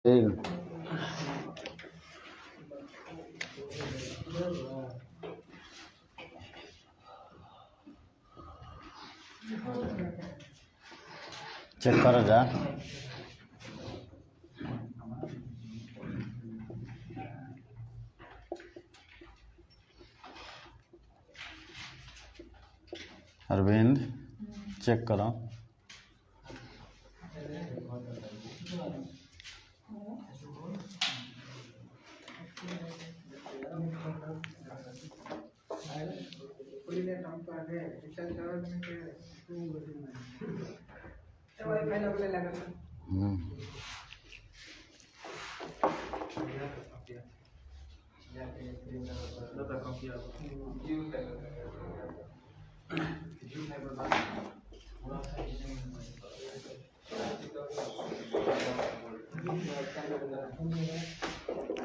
Check कर जा। Arvind check करो।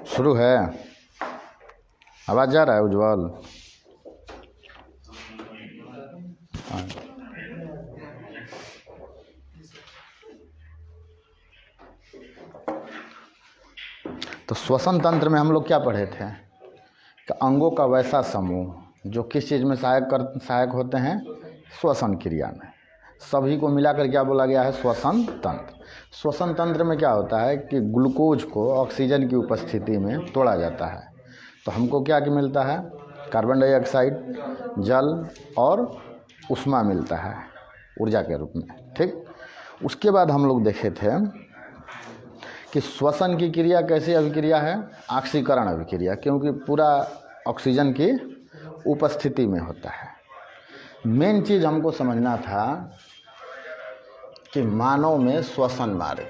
शुरू है। आवाज जा रहा है उज्जवल? तो श्वसन तंत्र में हम लोग क्या पढ़े थे कि अंगों का वैसा समूह जो किस चीज़ में सहायक होते हैं? श्वसन क्रिया में। सभी को मिलाकर क्या बोला गया है? श्वसन तंत्र। श्वसन तंत्र में क्या होता है कि ग्लूकोज को ऑक्सीजन की उपस्थिति में तोड़ा जाता है, तो हमको क्या मिलता है? कार्बन डाइऑक्साइड, जल और ऊष्मा मिलता है ऊर्जा के रूप में। ठीक। उसके बाद हम लोग देखे थे कि श्वसन की क्रिया कैसी अभिक्रिया है? ऑक्सीकरण अभिक्रिया, क्योंकि पूरा ऑक्सीजन की उपस्थिति में होता है। मेन चीज़ हमको समझना था कि मानव में श्वसन मार्ग,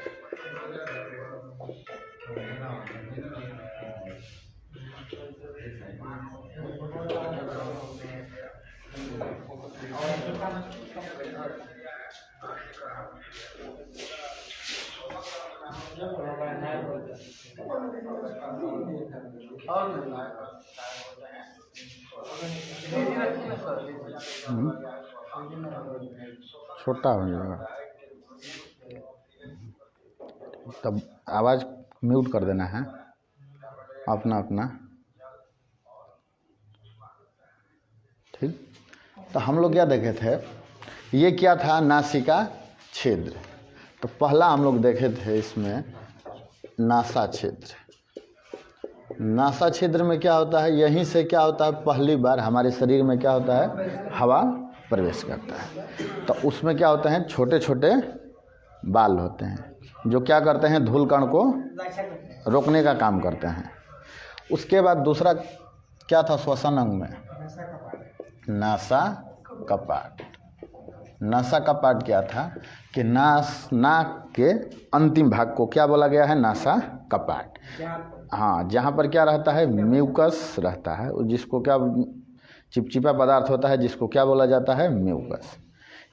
छोटा हो जाएगा तब आवाज़ म्यूट कर देना है अपना अपना। ठीक। तो हम लोग क्या देखे थे? ये क्या था? नासिका छिद्र। तो पहला हम लोग देखे थे इसमें नासा छिद्र। नासा छिद्र में क्या होता है? यहीं से क्या होता है? पहली बार हमारे शरीर में क्या होता है? हवा प्रवेश करता है। तो उसमें क्या होते हैं? छोटे छोटे बाल होते हैं जो क्या करते हैं? धूल कण को रोकने का काम करते हैं। उसके बाद दूसरा क्या था श्वसन अंग में? नासा कपाट। नासा कपाट क्या था कि नाक के अंतिम भाग को क्या बोला गया है? नासा कपाट। हाँ, जहाँ पर क्या रहता है? म्यूकस रहता है, जिसको क्या चिपचिपा पदार्थ होता है, जिसको क्या बोला जाता है? म्यूकस।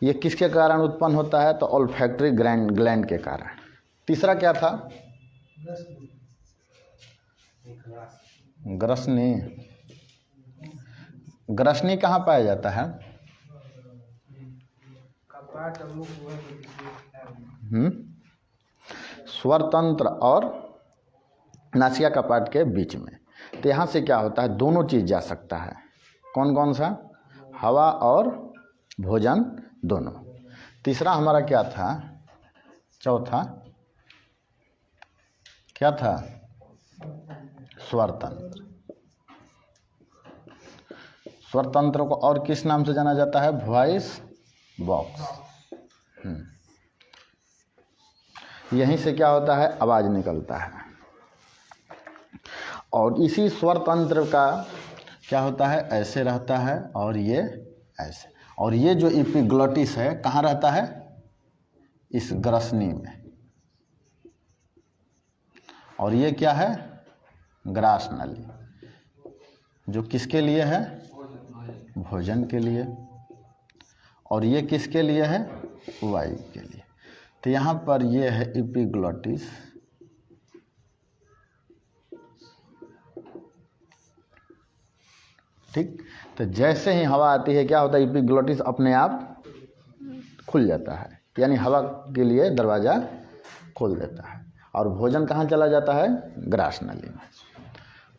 ये किसके कारण उत्पन्न होता है? तो ऑल्फैक्टरी ग्लैंड के कारण। तीसरा क्या था? ग्रसनी। ग्रसनी कहाँ पाया जाता है? स्वर तंत्र और नासिका कपाट के बीच में। तो यहाँ से क्या होता है? दोनों चीज़ जा सकता है। कौन कौन सा? हवा और भोजन दोनों। तीसरा हमारा क्या था? चौथा क्या था? स्वर तंत्र। स्वर तंत्र को और किस नाम से जाना जाता है? Voice box. यहीं से क्या होता है? आवाज निकलता है। और इसी स्वर तंत्र का क्या होता है? ऐसे रहता है और ये ऐसे। और ये जो एपिग्लॉटिस है कहाँ रहता है? इस ग्रसनी में। और ये क्या है? ग्रास नली, जो किसके लिए है? भोजन के लिए। और ये किसके लिए है? वायु के लिए। तो यहाँ पर ये है एपिग्लॉटिस। ठीक। तो जैसे ही हवा आती है क्या होता है? एपिग्लॉटिस अपने आप खुल जाता है, यानी हवा के लिए दरवाज़ा खोल देता है। और भोजन कहाँ चला जाता है? ग्रास नली में।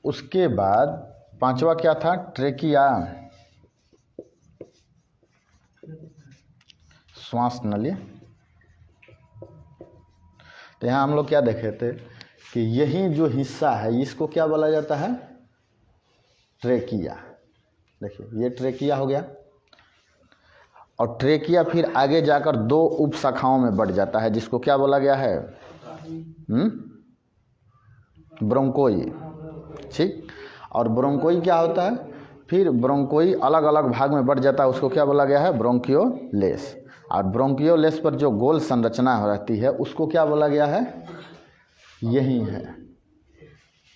उसके बाद पांचवा क्या था? ट्रेकिया, श्वास नली। तो यहाँ हम लोग क्या देखे थे कि यही जो हिस्सा है इसको क्या बोला जाता है? ट्रेकिया। देखिए ये ट्रेकिया हो गया, और ट्रेकिया फिर आगे जाकर दो उप शाखाओं में बढ़ जाता है जिसको क्या बोला गया है? ब्रोंकोई। ठीक, और ब्रोंकोई क्या होता है? फिर ब्रोंकोई अलग अलग भाग में बढ़ जाता है, उसको क्या बोला गया है? ब्रोंकियोलेस। और ब्रोंकियोलेस पर जो गोल संरचना रहती है उसको क्या बोला गया है? यही है,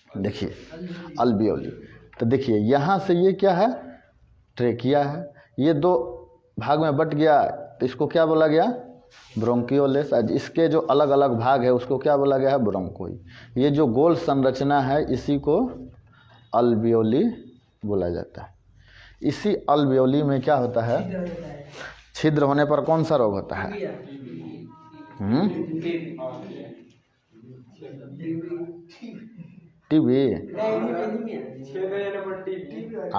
देखिए अल्वियोली। तो देखिए यहाँ से ये क्या है? ट्रेकिया है, ये दो भाग में बट गया तो इसको क्या बोला गया? ब्रोंकियोलेस। इसके जो अलग अलग भाग है उसको क्या बोला गया है? ब्रोंकोई। ये जो गोल संरचना है इसी को अल्वियोली बोला जाता है। इसी अल्वियोली में क्या होता है? छिद्र होने पर कौन सा रोग होता है? टीबी।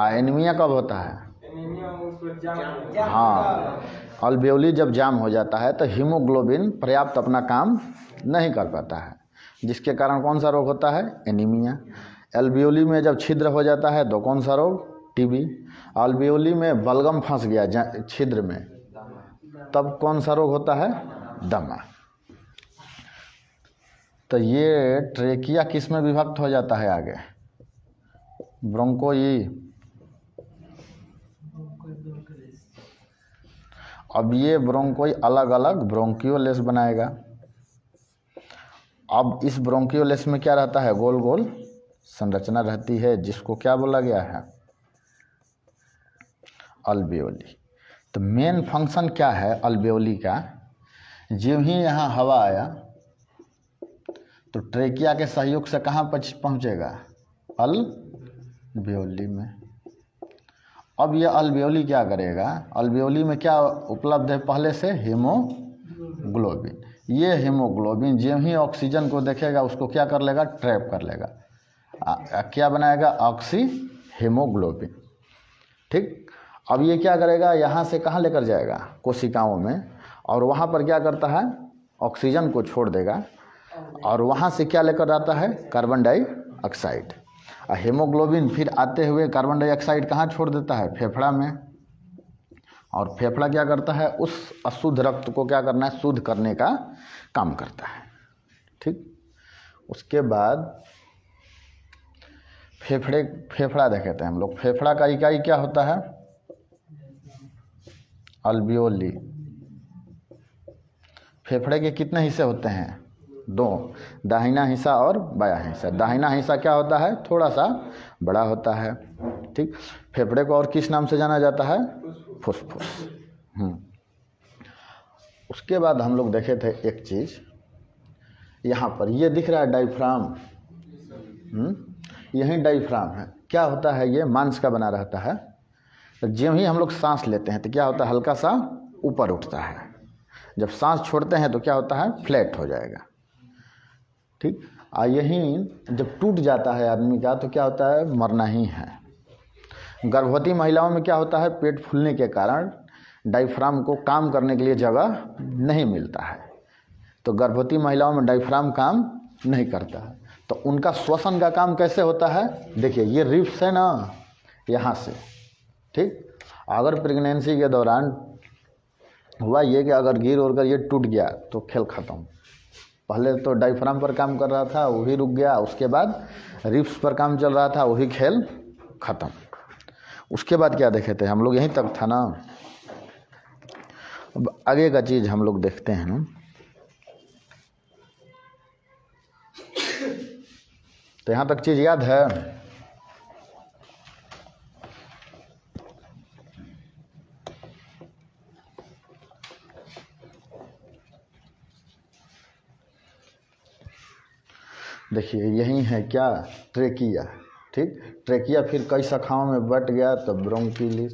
एनीमिया कब होता है? हाँ, अल्वियोली जब जाम हो जाता है तो हीमोग्लोबिन पर्याप्त अपना काम नहीं कर पाता है, जिसके कारण कौन सा रोग होता है? एनीमिया। अल्वियोली में जब छिद्र हो जाता है तो कौन सा रोग? टीबी। अल्वियोली में बलगम फंस गया छिद्र में, तब कौन सा रोग होता है? दमा। तो ये ट्रेकिया किस में विभक्त हो जाता है आगे? ब्रोंकोई। अब ये ब्रोंकोई अलग अलग ब्रोंकियोलेस बनाएगा। अब इस ब्रोंकियोलेस में क्या रहता है? गोल गोल संरचना रहती है जिसको क्या बोला गया है? अल्वियोली। तो मेन फंक्शन क्या है अल्वियोली का? जब ही यहाँ हवा आया तो ट्रेकिया के सहयोग से कहाँ पहुँचेगा? अल्वियोली में। अब ये अल्वियोली क्या करेगा? अल्वियोली में क्या उपलब्ध है पहले से? हीमोग्लोबिन। ये हीमोग्लोबिन जब ही ऑक्सीजन को देखेगा उसको क्या कर लेगा? ट्रैप कर लेगा। क्या बनाएगा? Oxy haemoglobin. ठीक, अब ये क्या करेगा? यहाँ से कहाँ लेकर जाएगा? कोशिकाओं में, और वहाँ पर क्या करता है? ऑक्सीजन को छोड़ देगा, और वहाँ से क्या लेकर आता है? Carbon dioxide. और हीमोग्लोबिन फिर आते हुए कार्बन डाइऑक्साइड कहाँ छोड़ देता है? फेफड़ा में। और फेफड़ा क्या करता है? उस अशुद्ध रक्त को क्या करना है? शुद्ध करने का काम करता है। ठीक, उसके बाद फेफड़ा देखे थे हम लोग। फेफड़ा का इकाई क्या होता है? अल्वियोली। फेफड़े के कितने हिस्से होते हैं? दो, दाहिना हिस्सा और बायां हिस्सा। दाहिना हिस्सा क्या होता है? थोड़ा सा बड़ा होता है। ठीक, फेफड़े को और किस नाम से जाना जाता है? फुसफुस। उसके बाद हम लोग देखे थे एक चीज, यहाँ पर ये दिख रहा है डायफ्राम। यही डायफ्राम है। क्या होता है? ये मांस का बना रहता है। तो जब ही हम लोग सांस लेते हैं तो क्या होता है? हल्का सा ऊपर उठता है। जब सांस छोड़ते हैं तो क्या होता है? फ्लैट हो जाएगा। ठीक, यही जब टूट जाता है आदमी का तो क्या होता है? मरना ही है। गर्भवती महिलाओं में क्या होता है? पेट फूलने के कारण डायफ्राम को काम करने के लिए जगह नहीं मिलता है, तो गर्भवती महिलाओं में डायफ्राम काम नहीं करता है। तो उनका श्वसन का काम कैसे होता है? देखिए ये रिब्स है ना, यहाँ से। ठीक, अगर प्रेगनेंसी के दौरान हुआ ये कि अगर गिर उड़ कर ये टूट गया तो खेल ख़त्म। पहले तो डायफ्राम पर काम कर रहा था, वही रुक गया। उसके बाद रिब्स पर काम चल रहा था, वही खेल ख़त्म। उसके बाद क्या देखे थे हम लोग? यहीं तक था ना। अब आगे का चीज़ हम लोग देखते हैं ना। तो यहाँ तक चीज़ याद है? देखिए यही है क्या? ट्रेकिया। ठीक, ट्रेकिया फिर कई शाखाओं में बट गया तो ब्रोंकिलिस।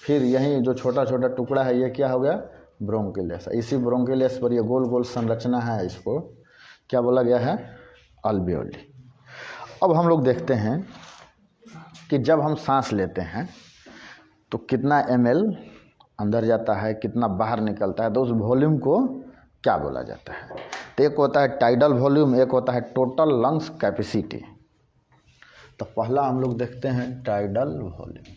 फिर यही जो छोटा छोटा टुकड़ा है ये क्या हो गया? ब्रोंकिलिस। इसी ब्रोंकिलिस पर ये गोल गोल संरचना है, इसको क्या बोला गया है? अल्वियोली। अब हम लोग देखते हैं कि जब हम सांस लेते हैं तो कितना ml अंदर जाता है, कितना बाहर निकलता है, तो उस वॉल्यूम को क्या बोला जाता है? तो एक होता है टाइडल वॉल्यूम, एक होता है टोटल लंग्स कैपेसिटी। तो पहला हम लोग देखते हैं टाइडल वॉल्यूम।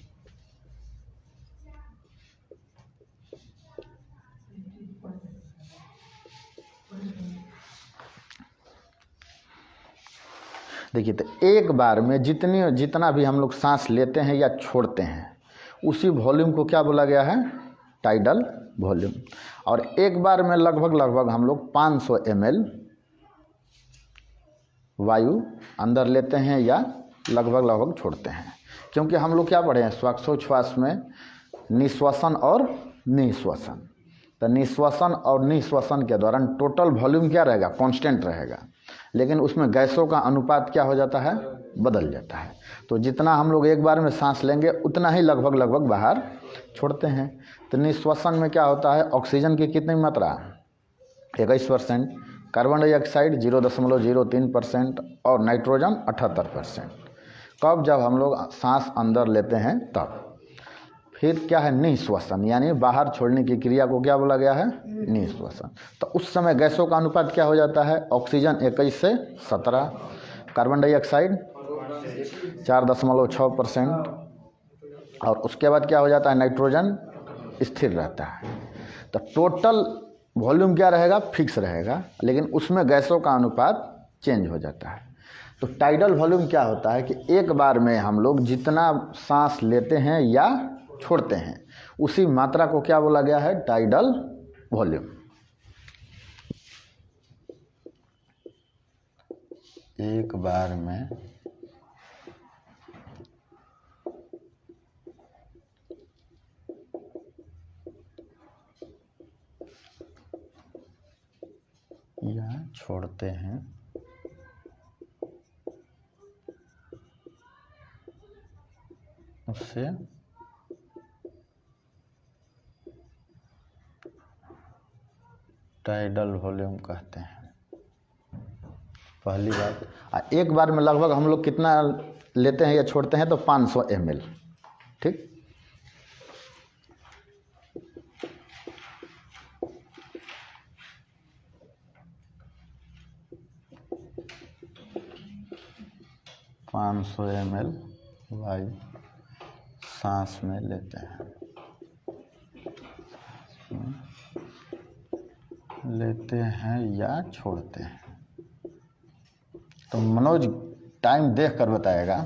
देखिए, तो एक बार में जितना भी हम लोग सांस लेते हैं या छोड़ते हैं, उसी वॉल्यूम को क्या बोला गया है? Tidal volume. और एक बार में लगभग हम लोग 500 ml वायु अंदर लेते हैं या लगभग छोड़ते हैं। क्योंकि हम लोग क्या पढ़े हैं श्वासोच्छ्वास में? निश्वसन और निश्वसन। तो निश्वसन और निश्वसन के दौरान टोटल वॉल्यूम क्या रहेगा? कांस्टेंट रहेगा, लेकिन उसमें गैसों का अनुपात क्या हो जाता है? बदल जाता है। तो जितना हम लोग एक बार में सांस लेंगे उतना ही लगभग बाहर छोड़ते हैं। तो निश्वसन में क्या होता है? ऑक्सीजन की कितनी मात्रा? 21%, कार्बन डाइऑक्साइड 0.03% और नाइट्रोजन 78%। कब? जब हम लोग सांस अंदर लेते हैं तब। फिर क्या है? निश्वसन, यानी बाहर छोड़ने की क्रिया को क्या बोला गया है? निश्वसन। तो उस समय गैसों का अनुपात क्या हो जाता है? ऑक्सीजन 21 से 17, कार्बन डाइऑक्साइड 4.6%, और उसके बाद क्या हो जाता है? नाइट्रोजन स्थिर रहता है। तो टोटल वॉल्यूम क्या रहेगा? फिक्स रहेगा, लेकिन उसमें गैसों का अनुपात चेंज हो जाता है। तो टाइडल वॉल्यूम क्या होता है कि एक बार में हम लोग जितना सांस लेते हैं या छोड़ते हैं, उसी मात्रा को क्या बोला गया है? Tidal volume. एक बार में या छोड़ते हैं उससे टाइडल वॉल्यूम कहते हैं। पहली बात, एक बार में लगभग हम लोग कितना लेते हैं या छोड़ते हैं? तो 500 ml। ठीक। ml वायु सांस में लेते हैं, या छोड़ते हैं। तो मनोज टाइम देख कर बताएगा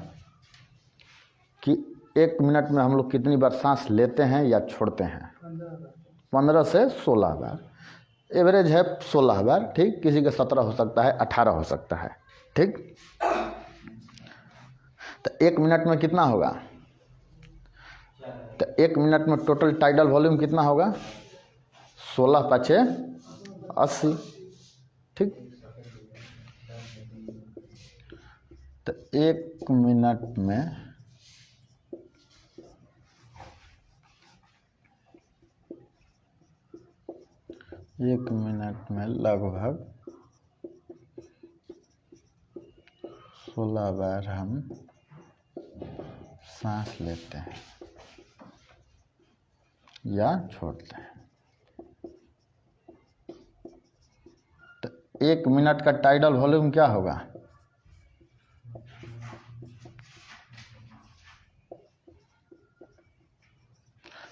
कि 1 मिनट में हम लोग कितनी बार सांस लेते हैं या छोड़ते हैं? 15 से 16 बार। एवरेज है 16 बार। ठीक। किसी का 17 हो सकता है, 18 हो सकता है। ठीक। तो 1 मिनट में कितना होगा? तो 1 मिनट में टोटल टाइडल वॉल्यूम कितना होगा? 16 × 5 = 80। ठीक। तो 1 मिनट में लगभग 16 बार हम सांस लेते हैं या छोड़ते हैं। तो 1 मिनट का टाइडल वॉल्यूम क्या होगा?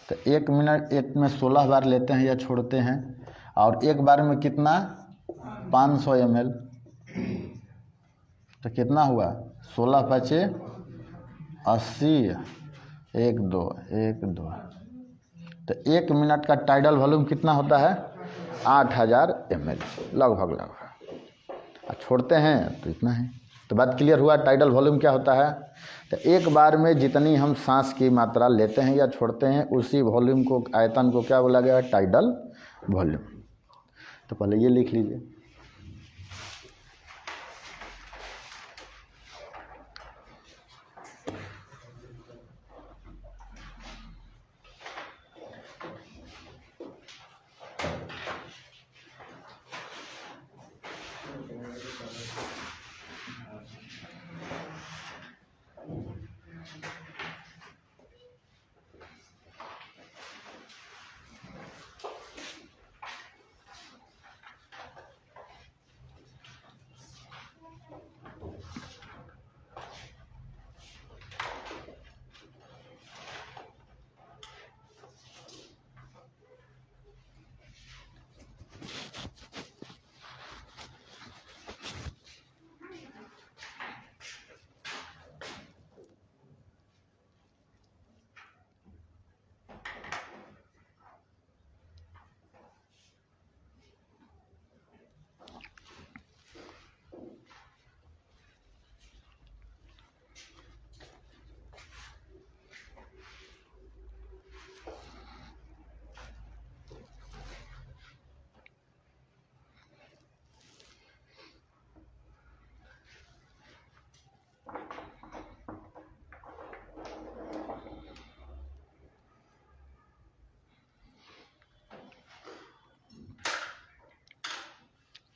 तो 1 मिनट में 16 बार लेते हैं या छोड़ते हैं, और एक बार में कितना? 500 ml। तो कितना हुआ? 16 × 5 = 80। 1 2 1 2। तो 1 मिनट का टाइडल वॉल्यूम कितना होता है? 8000 ml लगभग। और छोड़ते हैं तो इतना है। तो बात क्लियर हुआ टाइडल वॉल्यूम क्या होता है? तो एक बार में जितनी हम सांस की मात्रा लेते हैं या छोड़ते हैं, उसी वॉल्यूम को, आयतन को क्या बोला गया है? Tidal volume. तो पहले ये लिख लीजिए।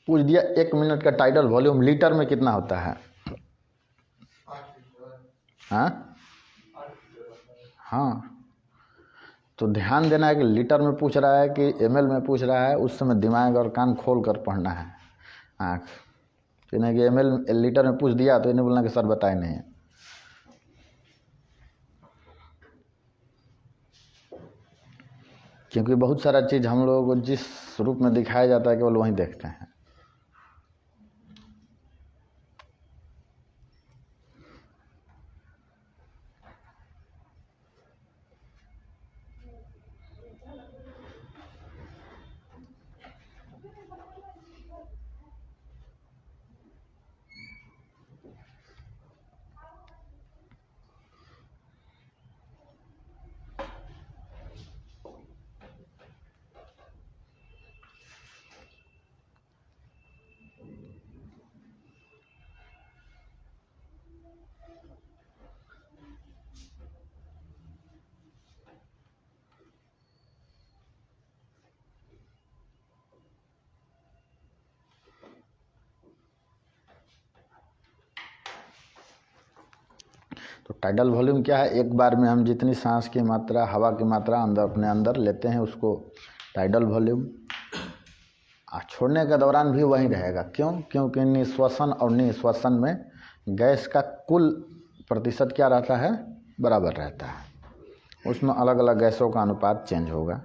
पूछ दिया 1 मिनट का टाइडल वॉल्यूम लीटर में कितना होता है? हाँ हाँ, तो ध्यान देना है कि लीटर में पूछ रहा है कि ml में पूछ रहा है, उस समय दिमाग और कान खोल कर पढ़ना है, आँख। तो नहीं कि ml लीटर में पूछ दिया तो इन्हें बोलना कि सर बताए नहीं। क्योंकि बहुत सारा चीज़ हम लोगों को जिस रूप में दिखाया जाता है केवल वहीं देखते हैं। तो टाइडल वॉल्यूम क्या है? एक बार में हम जितनी सांस की मात्रा, हवा की मात्रा अंदर अपने अंदर लेते हैं उसको टाइडल वॉल्यूम। छोड़ने के दौरान भी वही रहेगा। क्यों? क्योंकि निश्वसन और निश्वसन में गैस का कुल प्रतिशत क्या रहता है? बराबर रहता है। उसमें अलग अलग गैसों का अनुपात चेंज होगा।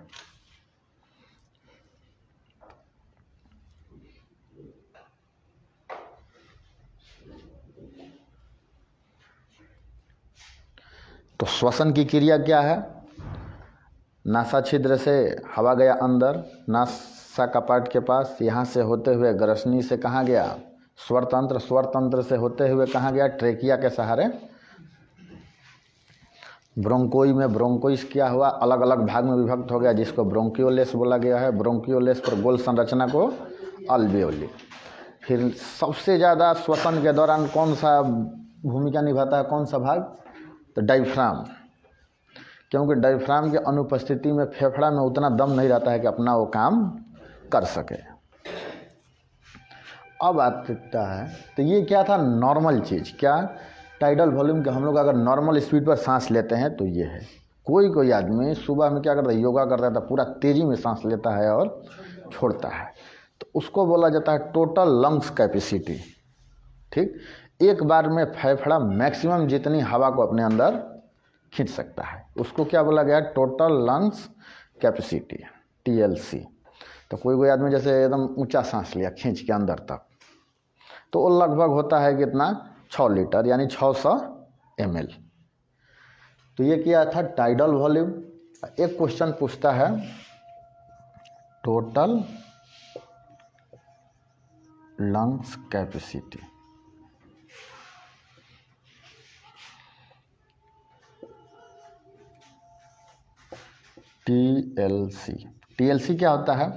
तो श्वसन की क्रिया क्या है? नासा छिद्र से हवा गया अंदर, नासा कपाट के पास, यहाँ से होते हुए ग्रसनी से कहाँ गया? स्वर तंत्र, स्वर तंत्र से होते हुए कहाँ गया? ट्रेकिया के सहारे ब्रोंकोई में। ब्रोंकोइस क्या हुआ? अलग अलग भाग में विभक्त हो गया, जिसको ब्रोंकियोलेस बोला गया है। ब्रोंकियोलेस पर गोल संरचना को अल्वियोली। फिर सबसे ज़्यादा श्वसन के दौरान कौन सा भूमिका निभाता है? कौन सा भाग? तो डायफ्राम। क्योंकि डायफ्राम की अनुपस्थिति में फेफड़ा में उतना दम नहीं रहता है कि अपना वो काम कर सके। अब आता है, तो ये क्या था? नॉर्मल चीज़। क्या? टाइडल वॉल्यूम के हम लोग अगर नॉर्मल स्पीड पर सांस लेते हैं तो ये है। कोई आदमी सुबह में क्या करता है? योगा करता है तो पूरा तेज़ी में सांस लेता है और छोड़ता है, तो उसको बोला जाता है टोटल लंग्स कैपेसिटी। ठीक, एक बार में फेफड़ा मैक्सिमम जितनी हवा को अपने अंदर खींच सकता है उसको क्या बोला गया? Total lungs capacity, TLC। तो कोई आदमी जैसे एकदम ऊंचा सांस लिया खींच के अंदर तक, तो वो लगभग होता है कितना? 6 लीटर, यानी 600 ml। तो ये क्या था? Tidal volume. एक क्वेश्चन पूछता है टोटल लंग्स कैपेसिटी। TLC क्या होता है?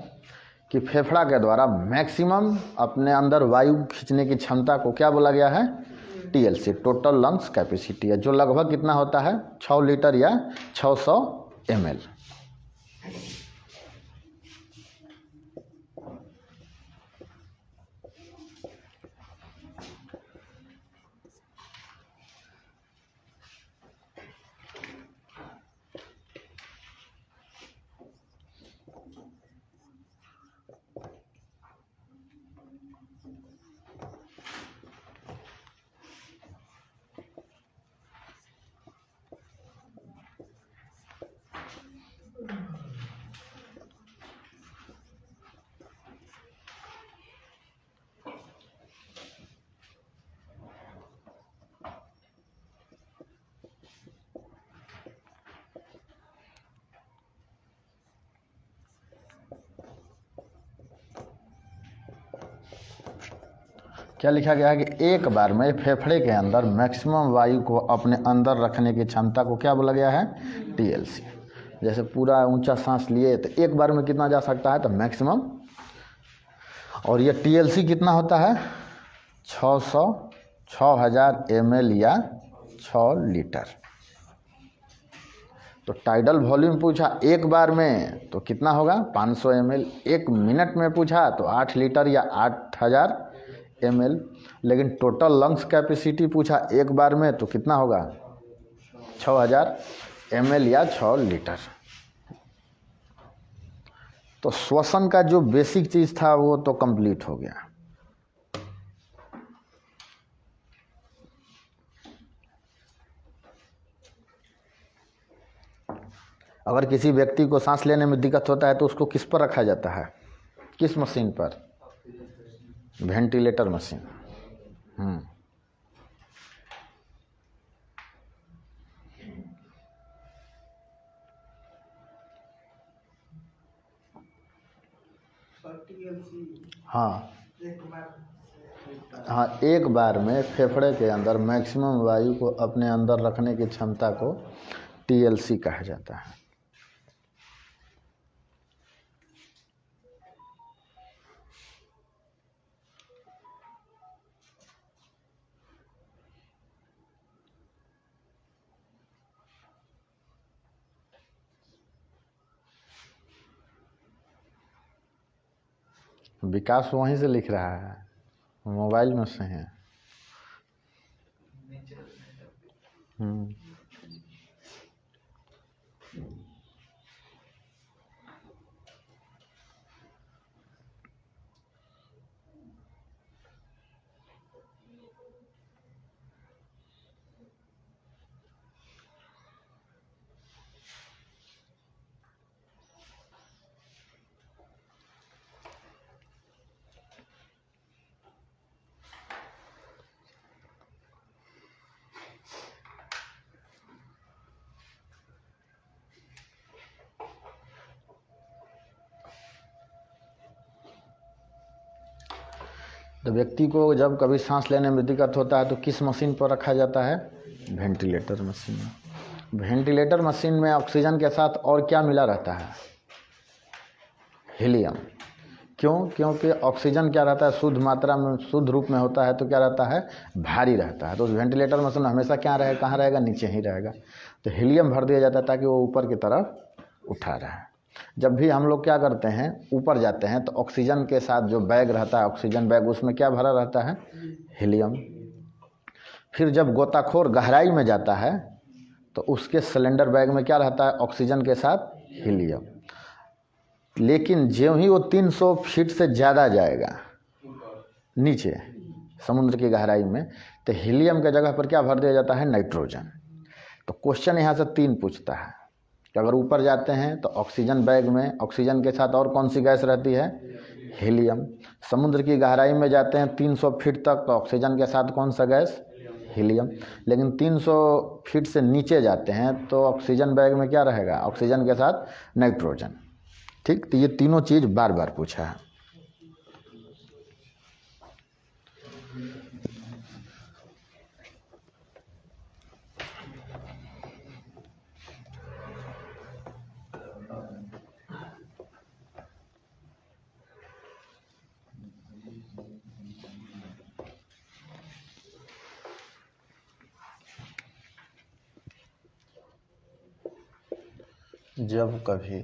कि फेफड़ा के द्वारा मैक्सिमम अपने अंदर वायु खींचने की क्षमता को क्या बोला गया है? TLC, टोटल लंग्स कैपेसिटी है, जो लगभग कितना होता है? 6 लीटर या 600 ml। क्या लिखा गया है? कि एक बार में फेफड़े के अंदर मैक्सिमम वायु को अपने अंदर रखने की क्षमता को क्या बोला गया है? TLC। जैसे पूरा ऊंचा सांस लिए तो एक बार में कितना जा सकता है? तो मैक्सिमम। और ये TLC कितना होता है? 6000 ml या 6 लीटर। तो टाइडल वॉल्यूम पूछा एक बार में तो कितना होगा 500 ml, 1 मिनट में पूछा तो 8 लीटर या 8000 ml, लेकिन टोटल लंग्स कैपेसिटी पूछा एक बार में तो कितना होगा 6000 ml या 6 लीटर। तो श्वसन का जो बेसिक चीज था वो तो कंप्लीट हो गया। अगर किसी व्यक्ति को सांस लेने में दिक्कत होता है तो उसको किस पर रखा जाता है, किस मशीन पर? Ventilator machine. हाँ हाँ, एक बार में फेफड़े के अंदर मैक्सिमम वायु को अपने अंदर रखने की क्षमता को TLC कहा जाता है। विकास वहीं से लिख रहा है, मोबाइल में से है। तो व्यक्ति को जब कभी सांस लेने में दिक्कत होता है तो किस मशीन पर रखा जाता है? Ventilator machine. वेंटिलेटर मशीन में ऑक्सीजन के साथ और क्या मिला रहता है? हीलियम। क्यों? क्योंकि ऑक्सीजन क्या रहता है, शुद्ध मात्रा में, शुद्ध रूप में होता है तो क्या रहता है, भारी रहता है। तो वेंटिलेटर मशीन हमेशा क्या रहेगा, कहाँ रहेगा, नीचे ही रहेगा। तो हीलियम भर दिया जाता है ताकि वो ऊपर की तरफ उठा रहे। जब भी हम लोग क्या करते हैं, ऊपर जाते हैं तो ऑक्सीजन के साथ जो बैग रहता है, ऑक्सीजन बैग, उसमें क्या भरा रहता है, हीलियम। फिर जब गोताखोर गहराई में जाता है तो उसके सिलेंडर बैग में क्या रहता है, ऑक्सीजन के साथ हीलियम। लेकिन ज्यों ही वो 300 फीट से ज़्यादा जाएगा नीचे समुद्र की गहराई में, तो हीलियम के जगह पर क्या भर दिया जाता है, नाइट्रोजन। तो क्वेश्चन यहाँ से 3 पूछता है कि अगर ऊपर जाते हैं तो ऑक्सीजन बैग में ऑक्सीजन के साथ और कौन सी गैस रहती है, हीलियम। समुद्र की गहराई में जाते हैं 300 फीट तक तो ऑक्सीजन के साथ कौन सा गैस, हीलियम। लेकिन 300 फीट से नीचे जाते हैं तो ऑक्सीजन बैग में क्या रहेगा, ऑक्सीजन के साथ नाइट्रोजन। ठीक, तो ये तीनों चीज़ बार बार पूछा है। जब कभी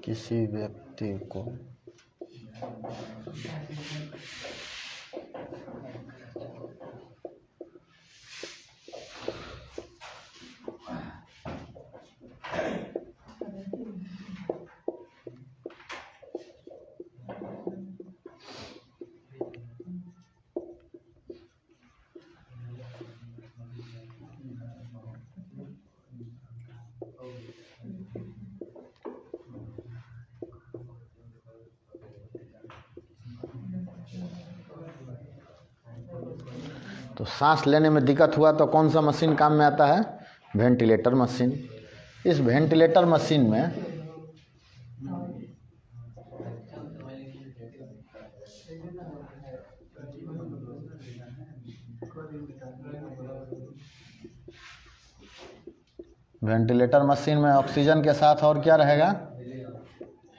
किसी व्यक्ति को तो सांस लेने में दिक्कत हुआ तो कौन सा मशीन काम में आता है, वेंटिलेटर मशीन। इस वेंटिलेटर मशीन में ऑक्सीजन के साथ और क्या रहेगा,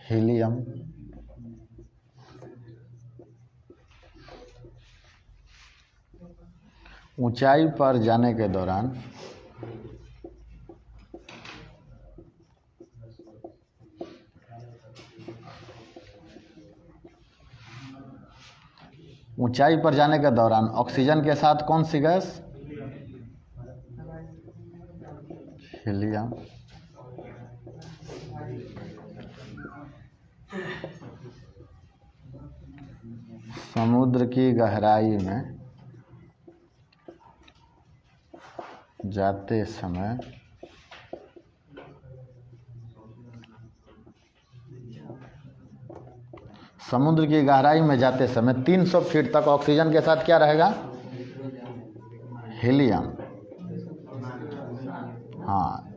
हीलियम। ऊंचाई पर जाने के दौरान ऑक्सीजन के साथ कौन सी गैस? हीलियम। समुद्र की गहराई में जाते समय समुद्र की गहराई में जाते समय 300 फीट तक ऑक्सीजन के साथ क्या रहेगा? हीलियम। हाँ,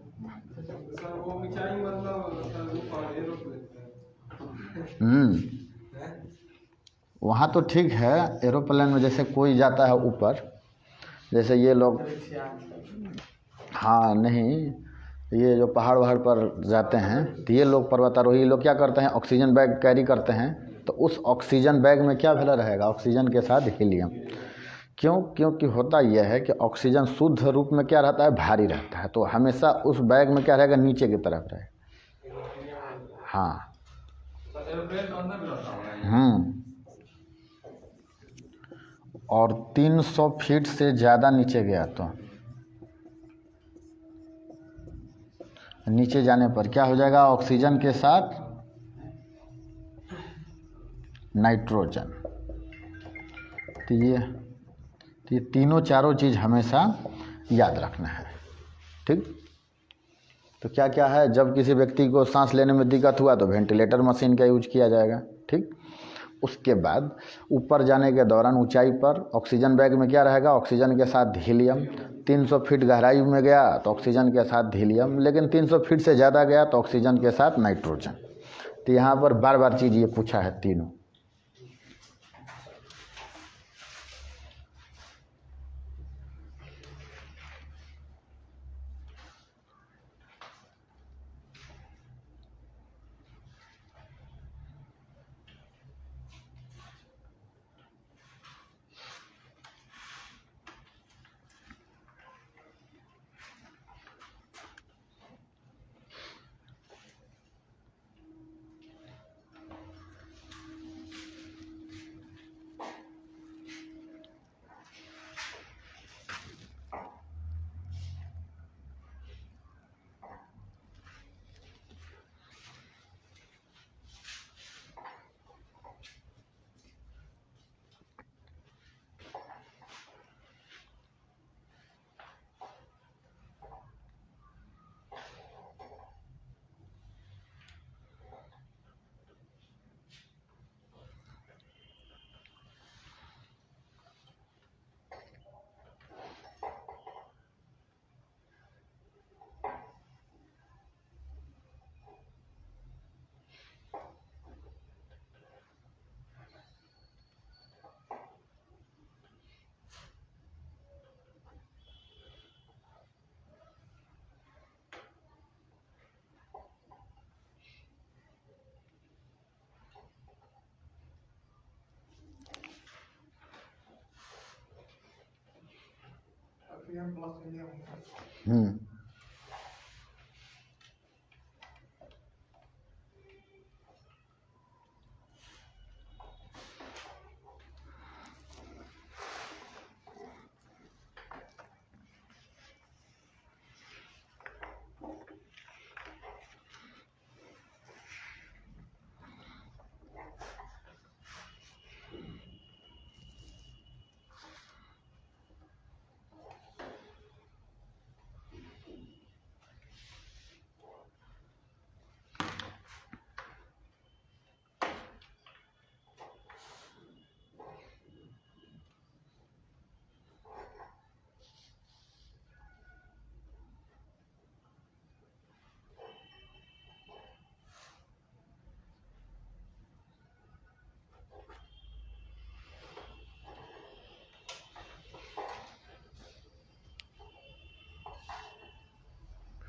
वहाँ तो ठीक है। एरोप्लेन में जैसे कोई जाता है ऊपर, जैसे ये लोग, हाँ नहीं, ये जो पहाड़ वहाड़ पर जाते हैं तो ये लोग पर्वतारोही लोग क्या करते हैं? ऑक्सीजन बैग कैरी करते हैं। तो उस ऑक्सीजन बैग में क्या भरा रहेगा? ऑक्सीजन के साथ हीलियम। क्यों? क्योंकि होता यह है कि ऑक्सीजन शुद्ध रूप में क्या रहता है? भारी रहता है। तो हमेशा उस बैग में क्या रहेगा? नीचे की तरफ रहेगा। हाँ, और 300 फीट से ज़्यादा नीचे गया तो नीचे जाने पर क्या हो जाएगा? ऑक्सीजन के साथ नाइट्रोजन। तो ये तीनों चारों चीज़ हमेशा याद रखना है। ठीक। तो क्या क्या है? जब किसी व्यक्ति को सांस लेने में दिक्कत हुआ तो वेंटिलेटर मशीन का यूज किया जाएगा। ठीक। उसके बाद ऊपर जाने के दौरान ऊंचाई पर ऑक्सीजन बैग में क्या रहेगा? ऑक्सीजन के साथ हीलियम। 300 फीट गहराई में गया तो ऑक्सीजन के साथ हीलियम, लेकिन 300 फीट से ज़्यादा गया तो ऑक्सीजन के साथ नाइट्रोजन। तो यहाँ पर बार बार चीज़ ये पूछा है तीनों।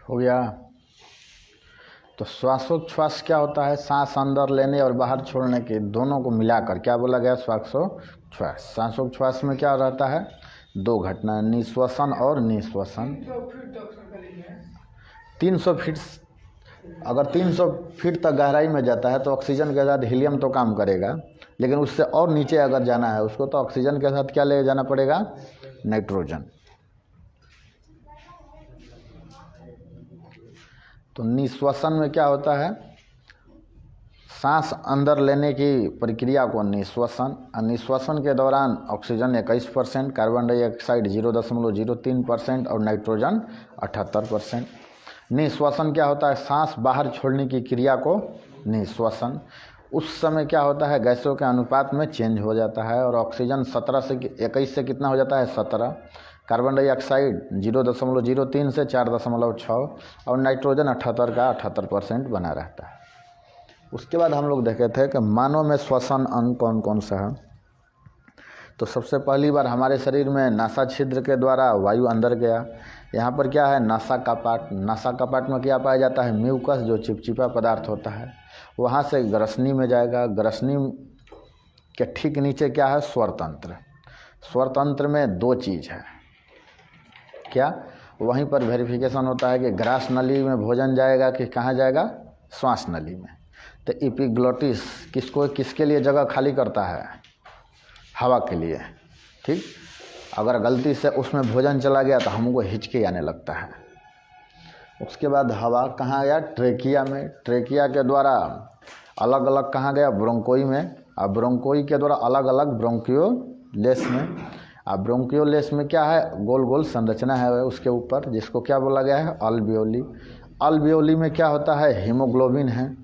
हो गया। तो श्वासोच्छ्वास क्या होता है? सांस अंदर लेने और बाहर छोड़ने के दोनों को मिलाकर क्या बोला गया? श्वासोच्छ्वास। श्वासोच्छ्वास में क्या रहता है? दो घटना, निश्वसन और निश्वसन। 300 फीट, अगर 300 फीट तक गहराई में जाता है तो ऑक्सीजन के साथ हीलियम तो काम करेगा, लेकिन उससे और नीचे अगर जाना है उसको तो ऑक्सीजन के साथ क्या ले जाना पड़ेगा? नाइट्रोजन। तो निश्वसन में क्या होता है? सांस अंदर लेने की प्रक्रिया को निश्वसन। निश्वसन के दौरान ऑक्सीजन 21%, कार्बन डाइऑक्साइड 0.03% और नाइट्रोजन 78%। निश्वसन क्या होता है? सांस बाहर छोड़ने की क्रिया को निश्वसन। उस समय क्या होता है? गैसों के अनुपात में चेंज हो जाता है और ऑक्सीजन 17 से 21 से कितना हो जाता है? 17। कार्बन डाइऑक्साइड 0.03 से 4.6 और नाइट्रोजन 78 का 78% बना रहता है। उसके बाद हम लोग देखे थे कि मानव में श्वसन अंग कौन कौन सा है। तो सबसे पहली बार हमारे शरीर में नासा छिद्र के द्वारा वायु अंदर गया। यहाँ पर क्या है? नासा कपाट। नासा कपाट में क्या पाया जाता है? म्यूकस, जो चिपचिपा पदार्थ होता है। वहाँ से ग्रसनी में जाएगा। ग्रसनी के ठीक नीचे क्या है? स्वरतंत्र। स्वरतंत्र में दो चीज़ है। क्या? वहीं पर वेरिफिकेशन होता है कि ग्रास नली में भोजन जाएगा कि कहाँ जाएगा? श्वास नली में। तो एपिग्लोटिस किसके लिए जगह खाली करता है? हवा के लिए। ठीक, अगर गलती से उसमें भोजन चला गया तो हमको हिचकी आने लगता है। उसके बाद हवा कहाँ गया? ट्रेकिया में। ट्रेकिया के द्वारा अलग अलग कहाँ गया? ब्रोंकोई में। अब ब्रोंकोई के द्वारा अलग अलग ब्रोंकियोलेस में। अब ब्रोंकियोलेस में क्या है? गोल गोल संरचना है उसके ऊपर, जिसको क्या बोला गया है? अल्वियोली। अल्वियोली में क्या होता है? हीमोग्लोबिन है।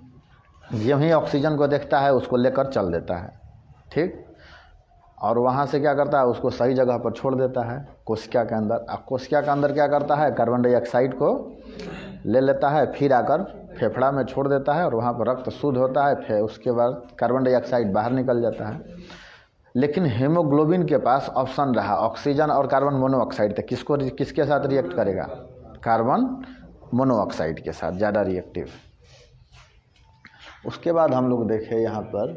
जो ही ऑक्सीजन को देखता है उसको लेकर चल देता है। ठीक, और वहाँ से क्या करता है? उसको सही जगह पर छोड़ देता है कोशिका के अंदर। अब कोशिका के अंदर क्या करता है? कार्बन डाइऑक्साइड को ले लेता है, फिर आकर फेफड़ा में छोड़ देता है और वहाँ पर रक्त शुद्ध होता है। फिर उसके बाद कार्बन डाइऑक्साइड बाहर निकल जाता है। लेकिन हीमोग्लोबिन के पास ऑप्शन रहा ऑक्सीजन और कार्बन मोनोऑक्साइड। तो किसके साथ रिएक्ट करेगा? कार्बन मोनोऑक्साइड के साथ, ज़्यादा रिएक्टिव। उसके बाद हम लोग देखें यहाँ पर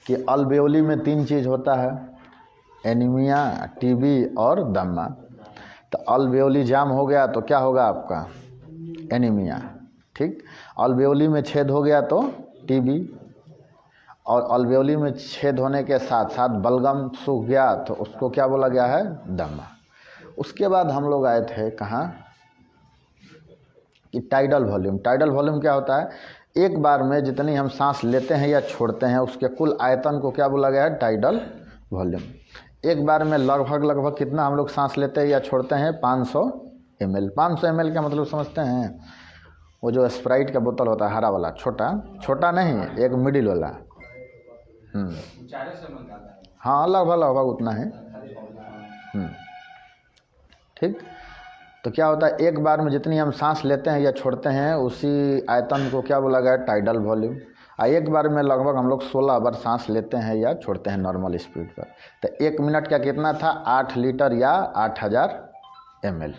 कि अल्वेओली में 3 चीज़ होता है, एनीमिया, टीबी और दमा। तो अल्वेओली जाम हो गया तो क्या होगा आपका? एनीमिया। ठीक, अल्वेओली में छेद हो गया तो टीबी, और अल्वेओली में छेद होने के साथ साथ बलगम सूख गया तो उसको क्या बोला गया है? दमा। उसके बाद हम लोग आए थे कहाँ? कि टाइडल वॉल्यूम। टाइडल वॉल्यूम क्या होता है? एक बार में जितनी हम सांस लेते हैं या छोड़ते हैं उसके कुल आयतन को क्या बोला गया है? Tidal volume. एक बार में लगभग कितना हम लोग सांस लेते हैं या छोड़ते हैं? 500 ml। 500 ml का मतलब समझते हैं? वो जो स्प्राइट का बोतल होता है हरा वाला, छोटा नहीं, एक मिडिल वाला। हाँ, लगभग उतना है। ठीक, तो क्या होता है? एक बार में जितनी हम सांस लेते हैं या छोड़ते हैं उसी आयतन को क्या बोला गया? Tidal volume. एक बार में लगभग हम लोग 16 बार सांस लेते हैं या छोड़ते हैं नॉर्मल स्पीड पर। तो 1 मिनट का कितना था? 8 लीटर या 8000 ml।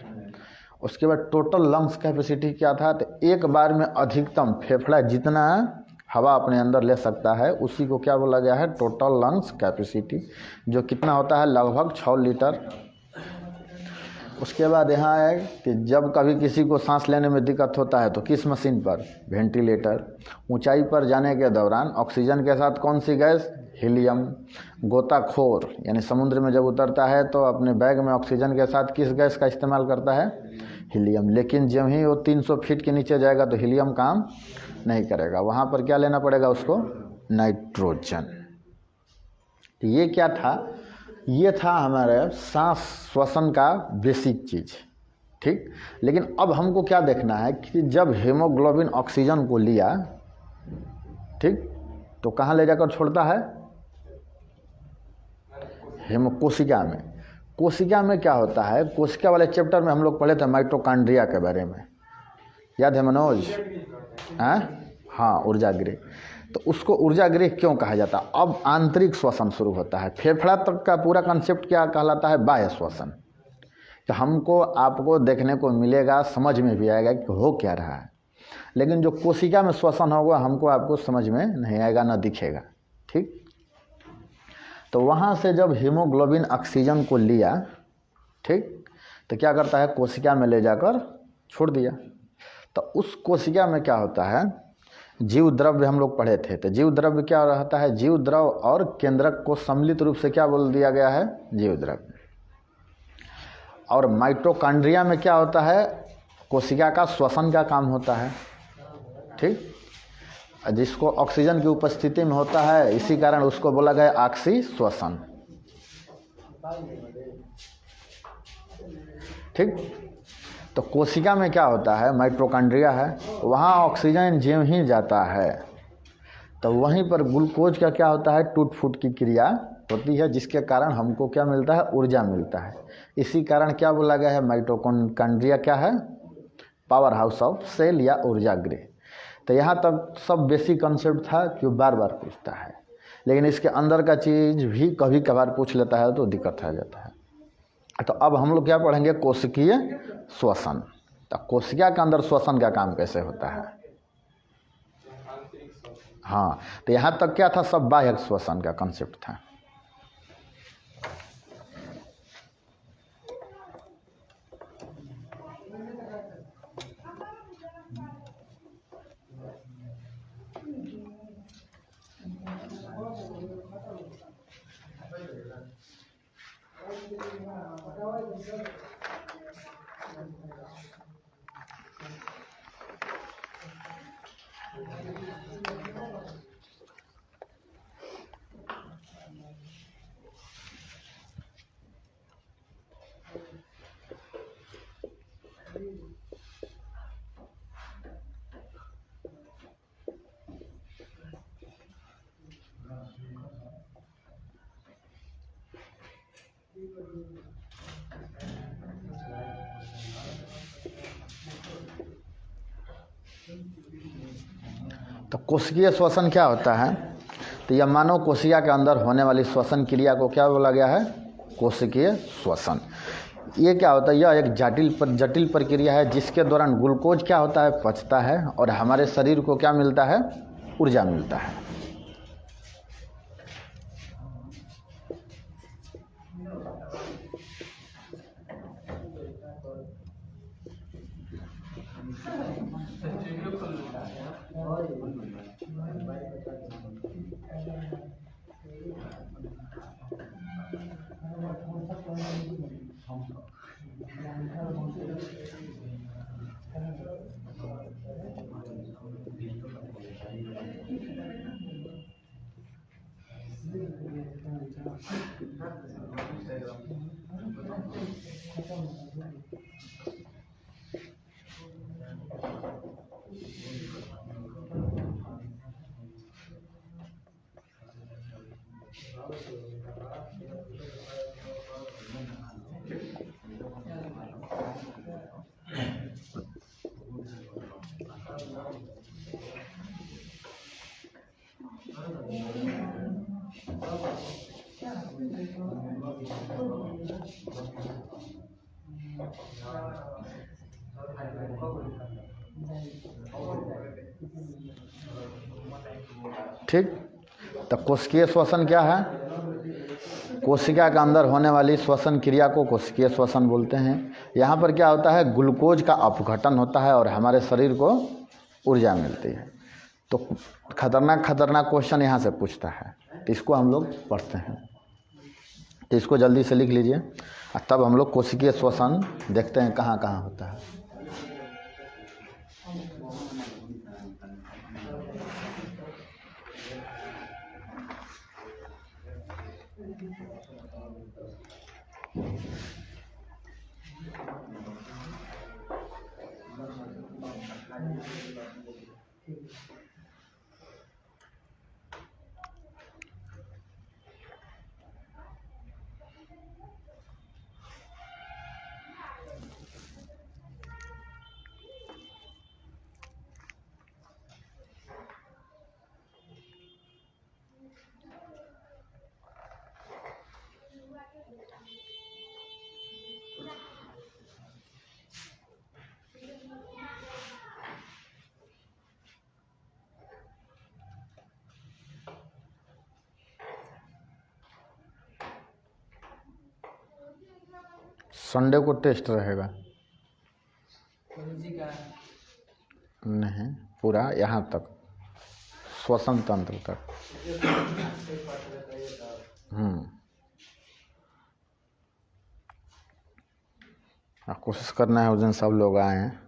उसके बाद टोटल लंग्स कैपेसिटी क्या था? तो एक बार में अधिकतम फेफड़ा जितना हवा अपने अंदर ले सकता है उसी को क्या बोला गया है? टोटल लंग्स कैपेसिटी, जो कितना होता है? लगभग 6 लीटर। उसके बाद यहाँ है कि जब कभी किसी को सांस लेने में दिक्कत होता है तो किस मशीन पर? वेंटिलेटर। ऊंचाई पर जाने के दौरान ऑक्सीजन के साथ कौन सी गैस? हीलियम। गोताखोर यानी समुद्र में जब उतरता है तो अपने बैग में ऑक्सीजन के साथ किस गैस का इस्तेमाल करता है? हीलियम। लेकिन जब ही वो 300 फीट के नीचे जाएगा तो हीलियम काम नहीं करेगा, वहाँ पर क्या लेना पड़ेगा उसको? नाइट्रोजन। तो ये क्या था? ये था हमारे सांस श्वसन का बेसिक चीज़। ठीक, लेकिन अब हमको क्या देखना है कि जब हीमोग्लोबिन ऑक्सीजन को लिया, ठीक, तो कहाँ ले जाकर छोड़ता है? कोशिका में। कोशिका में क्या होता है? कोशिका वाले चैप्टर में हम लोग पढ़े थे माइटोकॉन्ड्रिया के बारे में, याद है मनोज? हाँ, ऊर्जा गृह। तो उसको ऊर्जा गृह क्यों कहा जाता है? अब आंतरिक श्वसन शुरू होता है। फेफड़ा तक का पूरा कंसेप्ट क्या कहलाता है? बाह्य श्वसन। तो हमको आपको देखने को मिलेगा, समझ में भी आएगा कि हो क्या रहा है, लेकिन जो कोशिका में श्वसन होगा हमको आपको समझ में नहीं आएगा, ना दिखेगा। ठीक, तो वहाँ से जब हीमोग्लोबिन ऑक्सीजन को लिया, ठीक, तो क्या करता है, कोशिका में ले जाकर छोड़ दिया। तो उस कोशिका में क्या होता है, जीव द्रव्य हम लोग पढ़े थे। तो जीव द्रव्य क्या रहता है, जीव द्रव्य और केंद्रक को सम्मिलित रूप से क्या बोल दिया गया है, जीव द्रव्य। और माइटोकॉन्ड्रिया में क्या होता है, कोशिका का श्वसन का काम होता है, ठीक, जिसको ऑक्सीजन की उपस्थिति में होता है, इसी कारण उसको बोला गया ऑक्सी श्वसन, ठीक। तो कोशिका में क्या होता है, माइटोकॉन्ड्रिया है, वहाँ ऑक्सीजन ज्यों ही जाता है तो वहीं पर ग्लूकोज का क्या होता है, टूट फूट की क्रिया होती है, जिसके कारण हमको क्या मिलता है, ऊर्जा मिलता है। इसी कारण क्या बोला गया है, माइटोकॉन्ड्रिया क्या है, पावर हाउस ऑफ सेल या ऊर्जा गृह। तो यहाँ तक सब बेसिक कंसेप्ट था, क्यों बार बार पूछता है, लेकिन इसके अंदर का चीज़ भी कभी कभार पूछ लेता है तो दिक्कत आ जाता है। तो अब हम लोग क्या पढ़ेंगे, कोशिकीय श्वसन। तो कोशिका के अंदर श्वसन का काम कैसे होता है, हाँ, तो यहाँ तक क्या था, सब बाह्य श्वसन का कंसेप्ट था। तो कोशिकीय श्वसन क्या होता है, तो यह मानव कोशिका के अंदर होने वाली श्वसन क्रिया को क्या बोला गया है, कोशिकीय श्वसन। ये क्या होता है, यह एक जटिल प्रक्रिया है, जिसके दौरान ग्लूकोज क्या होता है, पचता है और हमारे शरीर को क्या मिलता है, ऊर्जा मिलता है। ठीक। तो कोशिकीय श्वसन क्या है, कोशिका के अंदर होने वाली श्वसन क्रिया को कोशिकीय श्वसन बोलते हैं। यहाँ पर क्या होता है, ग्लूकोज का अपघटन होता है और हमारे शरीर को ऊर्जा मिलती है। तो खतरनाक क्वेश्चन यहाँ से पूछता है, तो इसको हम लोग पढ़ते हैं। तो इसको जल्दी से लिख लीजिए, तब हम लोग कोशिकीय श्वसन देखते हैं कहाँ कहाँ होता है। संडे को टेस्ट रहेगा नहीं, पूरा यहाँ तक श्वसन तंत्र तक। कोशिश करना है उस दिन सब लोग आए हैं।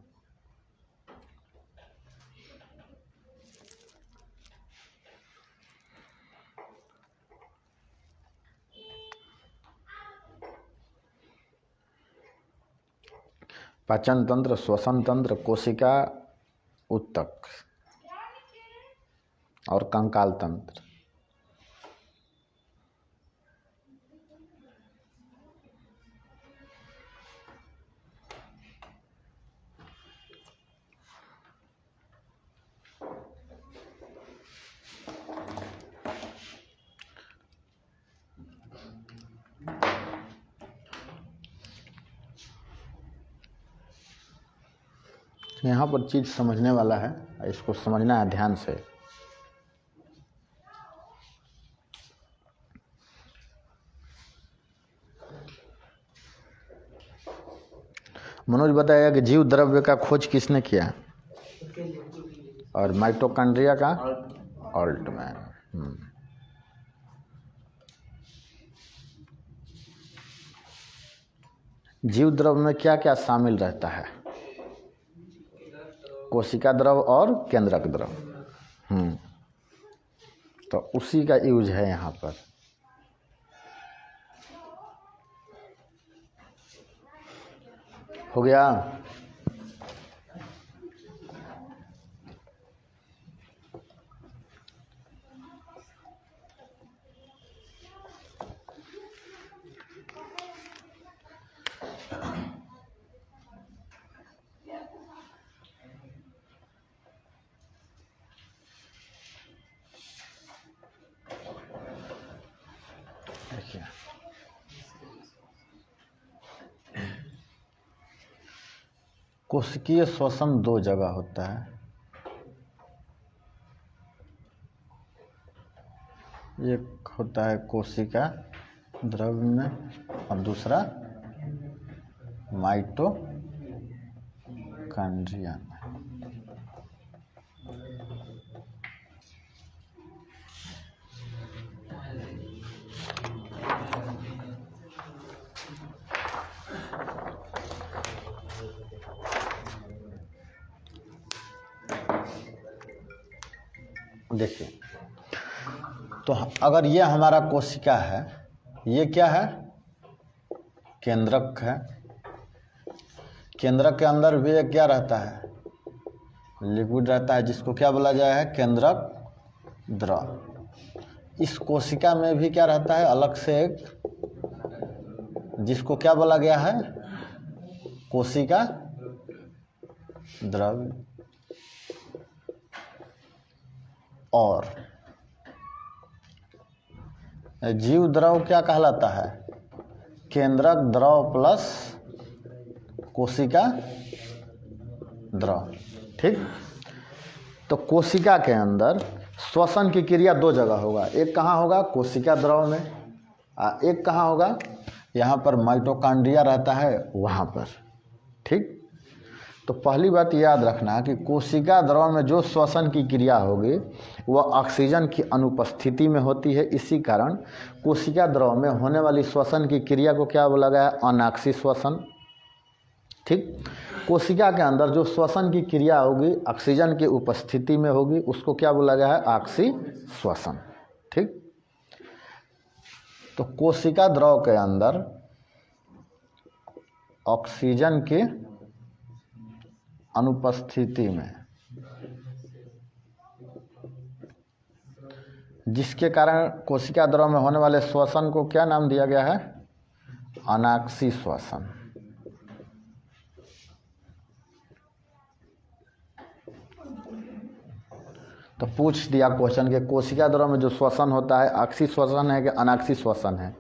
पाचन तंत्र, श्वसन तंत्र, कोशिका उत्तक और कंकाल तंत्र। यहाँ पर चीज़ समझने वाला है, इसको समझना है ध्यान से। मनोज बताएगा कि जीव द्रव्य का खोज किसने किया और माइटोकॉन्ड्रिया का ऑल्टमैन। जीव द्रव्य में क्या क्या शामिल रहता है? कोशिका द्रव और केंद्रक द्रव। तो उसी का यूज है यहाँ पर। हो गया? देखिए, कोशिकीय श्वसन दो जगह होता है। एक होता है कोशिका द्रव्य में और दूसरा माइटोकॉन्ड्रिया में। देखिए, तो अगर ये हमारा कोशिका है, ये क्या है? केंद्रक है। केंद्रक के अंदर भी एक क्या रहता है? लिक्विड रहता है, जिसको क्या बोला गया है? केंद्रक द्रव। इस कोशिका में भी क्या रहता है? अलग से एक, जिसको क्या बोला गया है? कोशिका द्रव। और जीव द्रव क्या कहलाता है? केंद्रक द्रव प्लस कोशिका द्रव। ठीक। तो कोशिका के अंदर श्वसन की क्रिया दो जगह होगा। एक कहाँ होगा? कोशिका द्रव में। एक कहाँ होगा? यहाँ पर माइटोकॉन्ड्रिया रहता है, वहाँ पर। ठीक। तो पहली बात याद रखना कि कोशिका द्रव में जो श्वसन की क्रिया होगी वह ऑक्सीजन की अनुपस्थिति में होती है। इसी कारण कोशिका द्रव में होने वाली श्वसन की क्रिया को क्या बोला गया है? अनाक्षी श्वसन। ठीक। कोशिका के अंदर जो श्वसन की क्रिया होगी ऑक्सीजन की उपस्थिति में होगी, उसको क्या बोला गया है? ऑक्सी श्वसन। ठीक। तो कोशिका द्रव के अंदर ऑक्सीजन की अनुपस्थिति में, जिसके कारण कोशिका द्रव में होने वाले श्वसन को क्या नाम दिया गया है? अनाक्षी श्वसन। तो पूछ दिया क्वेश्चन के कोशिका द्रव में जो श्वसन होता है अक्षी श्वसन है कि अनाक्षी श्वसन है?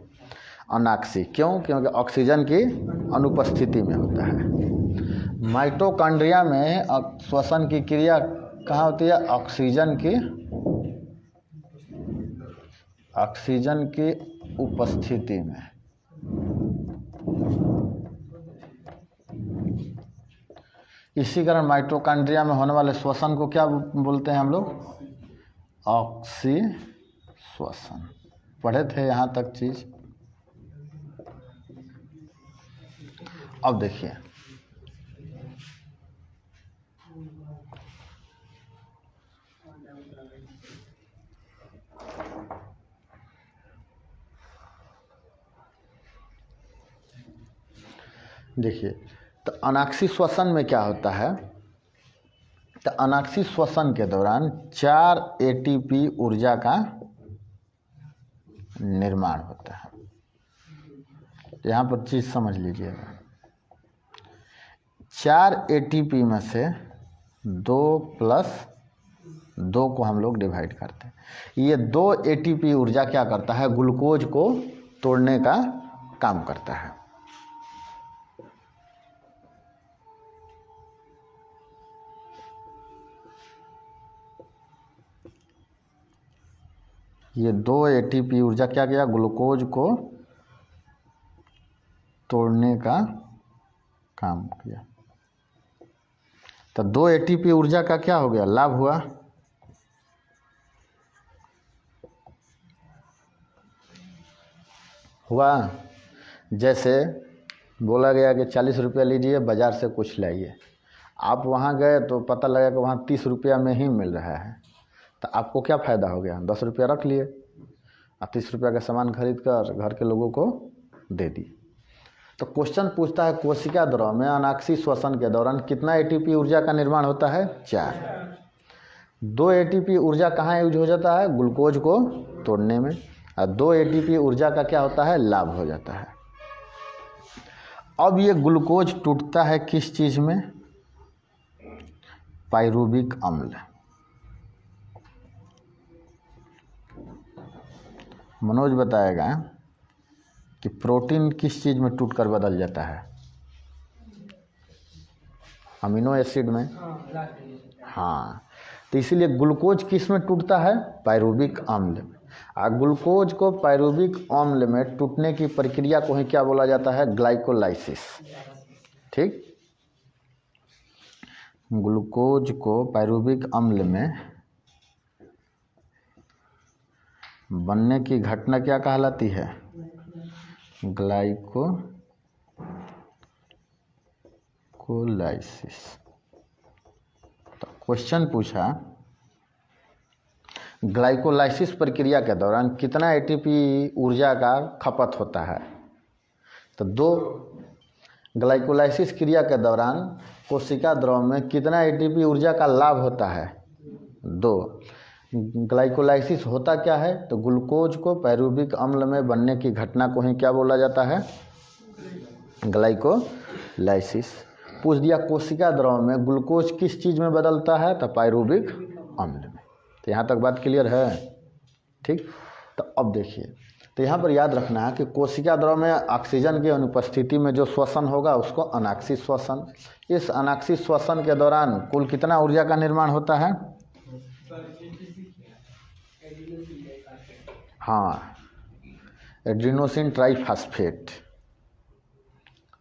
अनाक्षी। क्यों? क्योंकि ऑक्सीजन की अनुपस्थिति में होता है। माइटोकॉन्ड्रिया में श्वसन की क्रिया कहाँ होती है? ऑक्सीजन की उपस्थिति में। इसी कारण माइटोकॉन्ड्रिया में होने वाले श्वसन को क्या बोलते हैं हम लोग? ऑक्सीश्वसन। पढ़े थे यहाँ तक चीज। अब देखिए, तो अनाक्षी श्वसन में क्या होता है? तो अनाक्षी श्वसन के दौरान 4 एटीपी ऊर्जा का निर्माण होता है। तो यहाँ पर चीज समझ लीजिएगा, 4 एटीपी में से 2 + 2 को हम लोग डिवाइड करते हैं। ये 2 एटीपी ऊर्जा क्या करता है? ग्लूकोज को तोड़ने का काम करता है। ये 2 एटीपी ऊर्जा क्या किया? ग्लूकोज को तोड़ने का काम किया। तो 2 एटीपी ऊर्जा का क्या हो गया? लाभ हुआ। जैसे बोला गया कि 40 रुपया लीजिए, बाज़ार से कुछ लाइए। आप वहाँ गए तो पता लगा कि वहाँ 30 रुपया में ही मिल रहा है। तो आपको क्या फ़ायदा हो गया? 10 रुपया रख लिए और 30 रुपया का सामान खरीद कर घर के लोगों को दे दी। तो क्वेश्चन पूछता है कोशिका द्रव में अनाक्षी श्वसन के दौरान कितना एटीपी ऊर्जा का निर्माण होता है? 4। 2 एटीपी ऊर्जा कहाँ यूज हो जाता है? ग्लूकोज को तोड़ने में। और 2 एटीपी ऊर्जा का क्या होता है? लाभ हो जाता है। अब ये ग्लूकोज टूटता है किस चीज में? पाइरूविक अम्ल। मनोज बताएगा कि प्रोटीन किस चीज में टूटकर बदल जाता है? अमीनो एसिड में। हाँ, तो इसीलिए ग्लूकोज किस में टूटता है? पाइरूविक अम्ल में। और ग्लूकोज को पाइरूविक अम्ल में टूटने की प्रक्रिया को ही क्या बोला जाता है? ग्लाइकोलाइसिस। ठीक, ग्लूकोज को पाइरूविक अम्ल में बनने की घटना क्या कहलाती है? ग्लाइकोलाइसिस। तो क्वेश्चन पूछा ग्लाइकोलाइसिस प्रक्रिया के दौरान कितना एटीपी ऊर्जा का खपत होता है? तो 2। ग्लाइकोलाइसिस क्रिया के दौरान कोशिका द्रव में कितना एटीपी ऊर्जा का लाभ होता है? 2। ग्लाइकोलाइसिस होता क्या है? तो ग्लूकोज को पाइरूविक अम्ल में बनने की घटना को ही क्या बोला जाता है? ग्लाइकोलाइसिस। पूछ दिया कोशिका द्रव में ग्लूकोज किस चीज़ में बदलता है? तो पाइरूविक अम्ल में। तो यहाँ तक बात क्लियर है? ठीक। तो अब देखिए, तो यहाँ पर याद रखना है कि कोशिका द्रव में ऑक्सीजन की अनुपस्थिति में जो श्वसन होगा उसको अनाक्षी श्वसन। इस अनाक्षी श्वसन के दौरान कुल कितना ऊर्जा का निर्माण होता है? हाँ, एड्रीनोसिन ट्राइफॉस्फेट।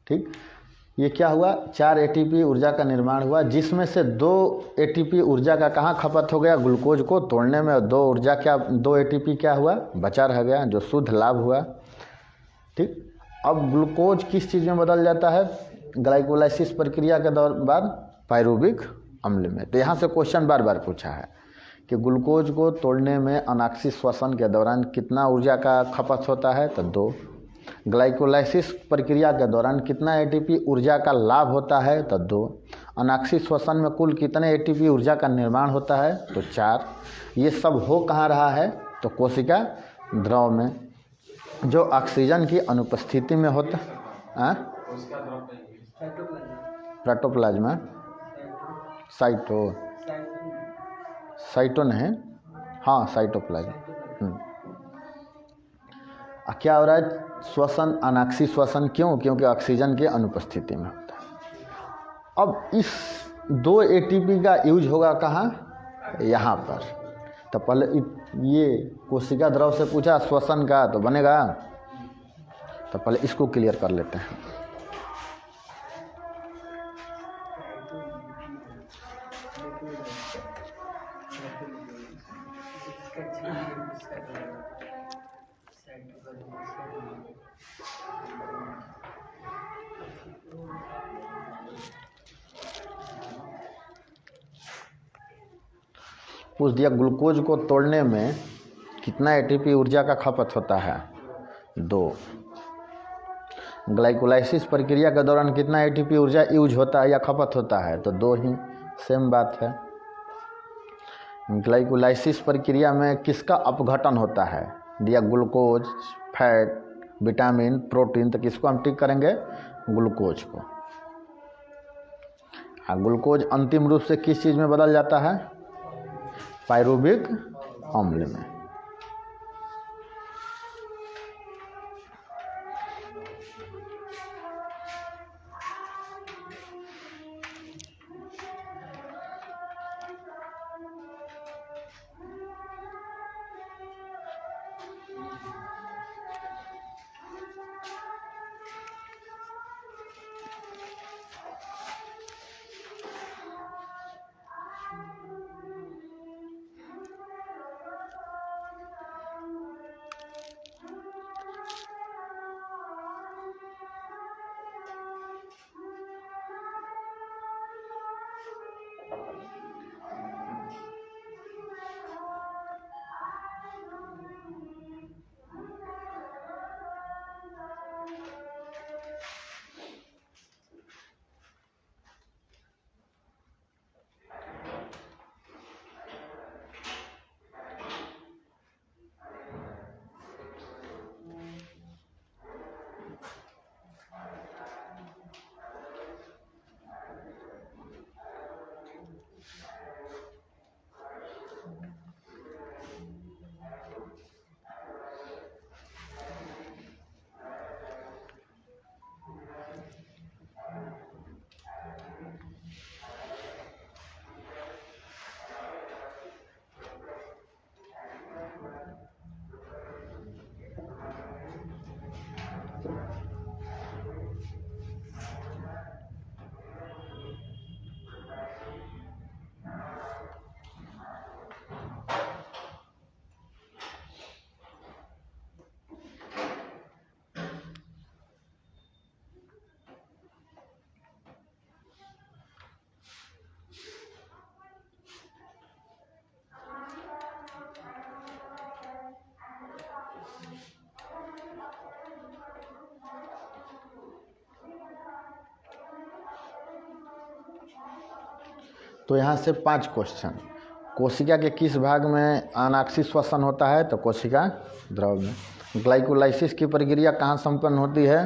ठीक, ये क्या हुआ? 4 एटीपी ऊर्जा का निर्माण हुआ, जिसमें से 2 एटीपी ऊर्जा का कहाँ खपत हो गया? ग्लूकोज को तोड़ने में। 2 एटीपी क्या हुआ? बचा रह गया, जो शुद्ध लाभ हुआ। ठीक, अब ग्लूकोज किस चीज़ में बदल जाता है? ग्लाइकोलाइसिस प्रक्रिया के बाद पाइरूविक अम्ल में। तो यहाँ से क्वेश्चन बार बार पूछा है कि ग्लूकोज को तोड़ने में अनाक्षी श्वसन के दौरान कितना ऊर्जा का खपत होता है? तो 2। ग्लाइकोलाइसिस प्रक्रिया के दौरान कितना एटीपी ऊर्जा का लाभ होता है? तो 2। अनाक्षी श्वसन में कुल कितने एटीपी ऊर्जा का निर्माण होता है? तो 4। ये सब हो कहाँ रहा है? तो कोशिका द्रव में, जो ऑक्सीजन की अनुपस्थिति में होता है। प्रोटोप्लाज्मा, साइटो नहीं, हाँ साइटोप्लाज्म। क्या हो रहा है? श्वसन, अनाक्षी श्वसन। क्यों? क्योंकि ऑक्सीजन की अनुपस्थिति में होता है। अब इस 2 एटीपी का यूज होगा कहाँ? यहाँ पर। तो पहले ये कोशिका द्रव से पूछा श्वसन का, तो बनेगा। तो पहले इसको क्लियर कर लेते हैं। पूछ दिया ग्लूकोज को तोड़ने में कितना एटीपी ऊर्जा का खपत होता है, 2। ग्लाइकोलाइसिस प्रक्रिया के दौरान कितना एटीपी ऊर्जा यूज होता है या खपत होता है, तो 2 ही, सेम बात है। ग्लाइकोलाइसिस प्रक्रिया में किसका अपघटन होता है, दिया ग्लूकोज, फैट, विटामिन, प्रोटीन, तो किसको हम टिक करेंगे, ग्लूकोज को। हाँ, ग्लूकोज अंतिम रूप से किस चीज़ में बदल जाता है, पायरुविक अम्ल में। तो यहाँ से 5 क्वेश्चन। कोशिका के किस भाग में अनाक्षी श्वसन होता है, तो कोशिका द्रव में। ग्लाइकोलाइसिस की प्रक्रिया कहाँ संपन्न होती है,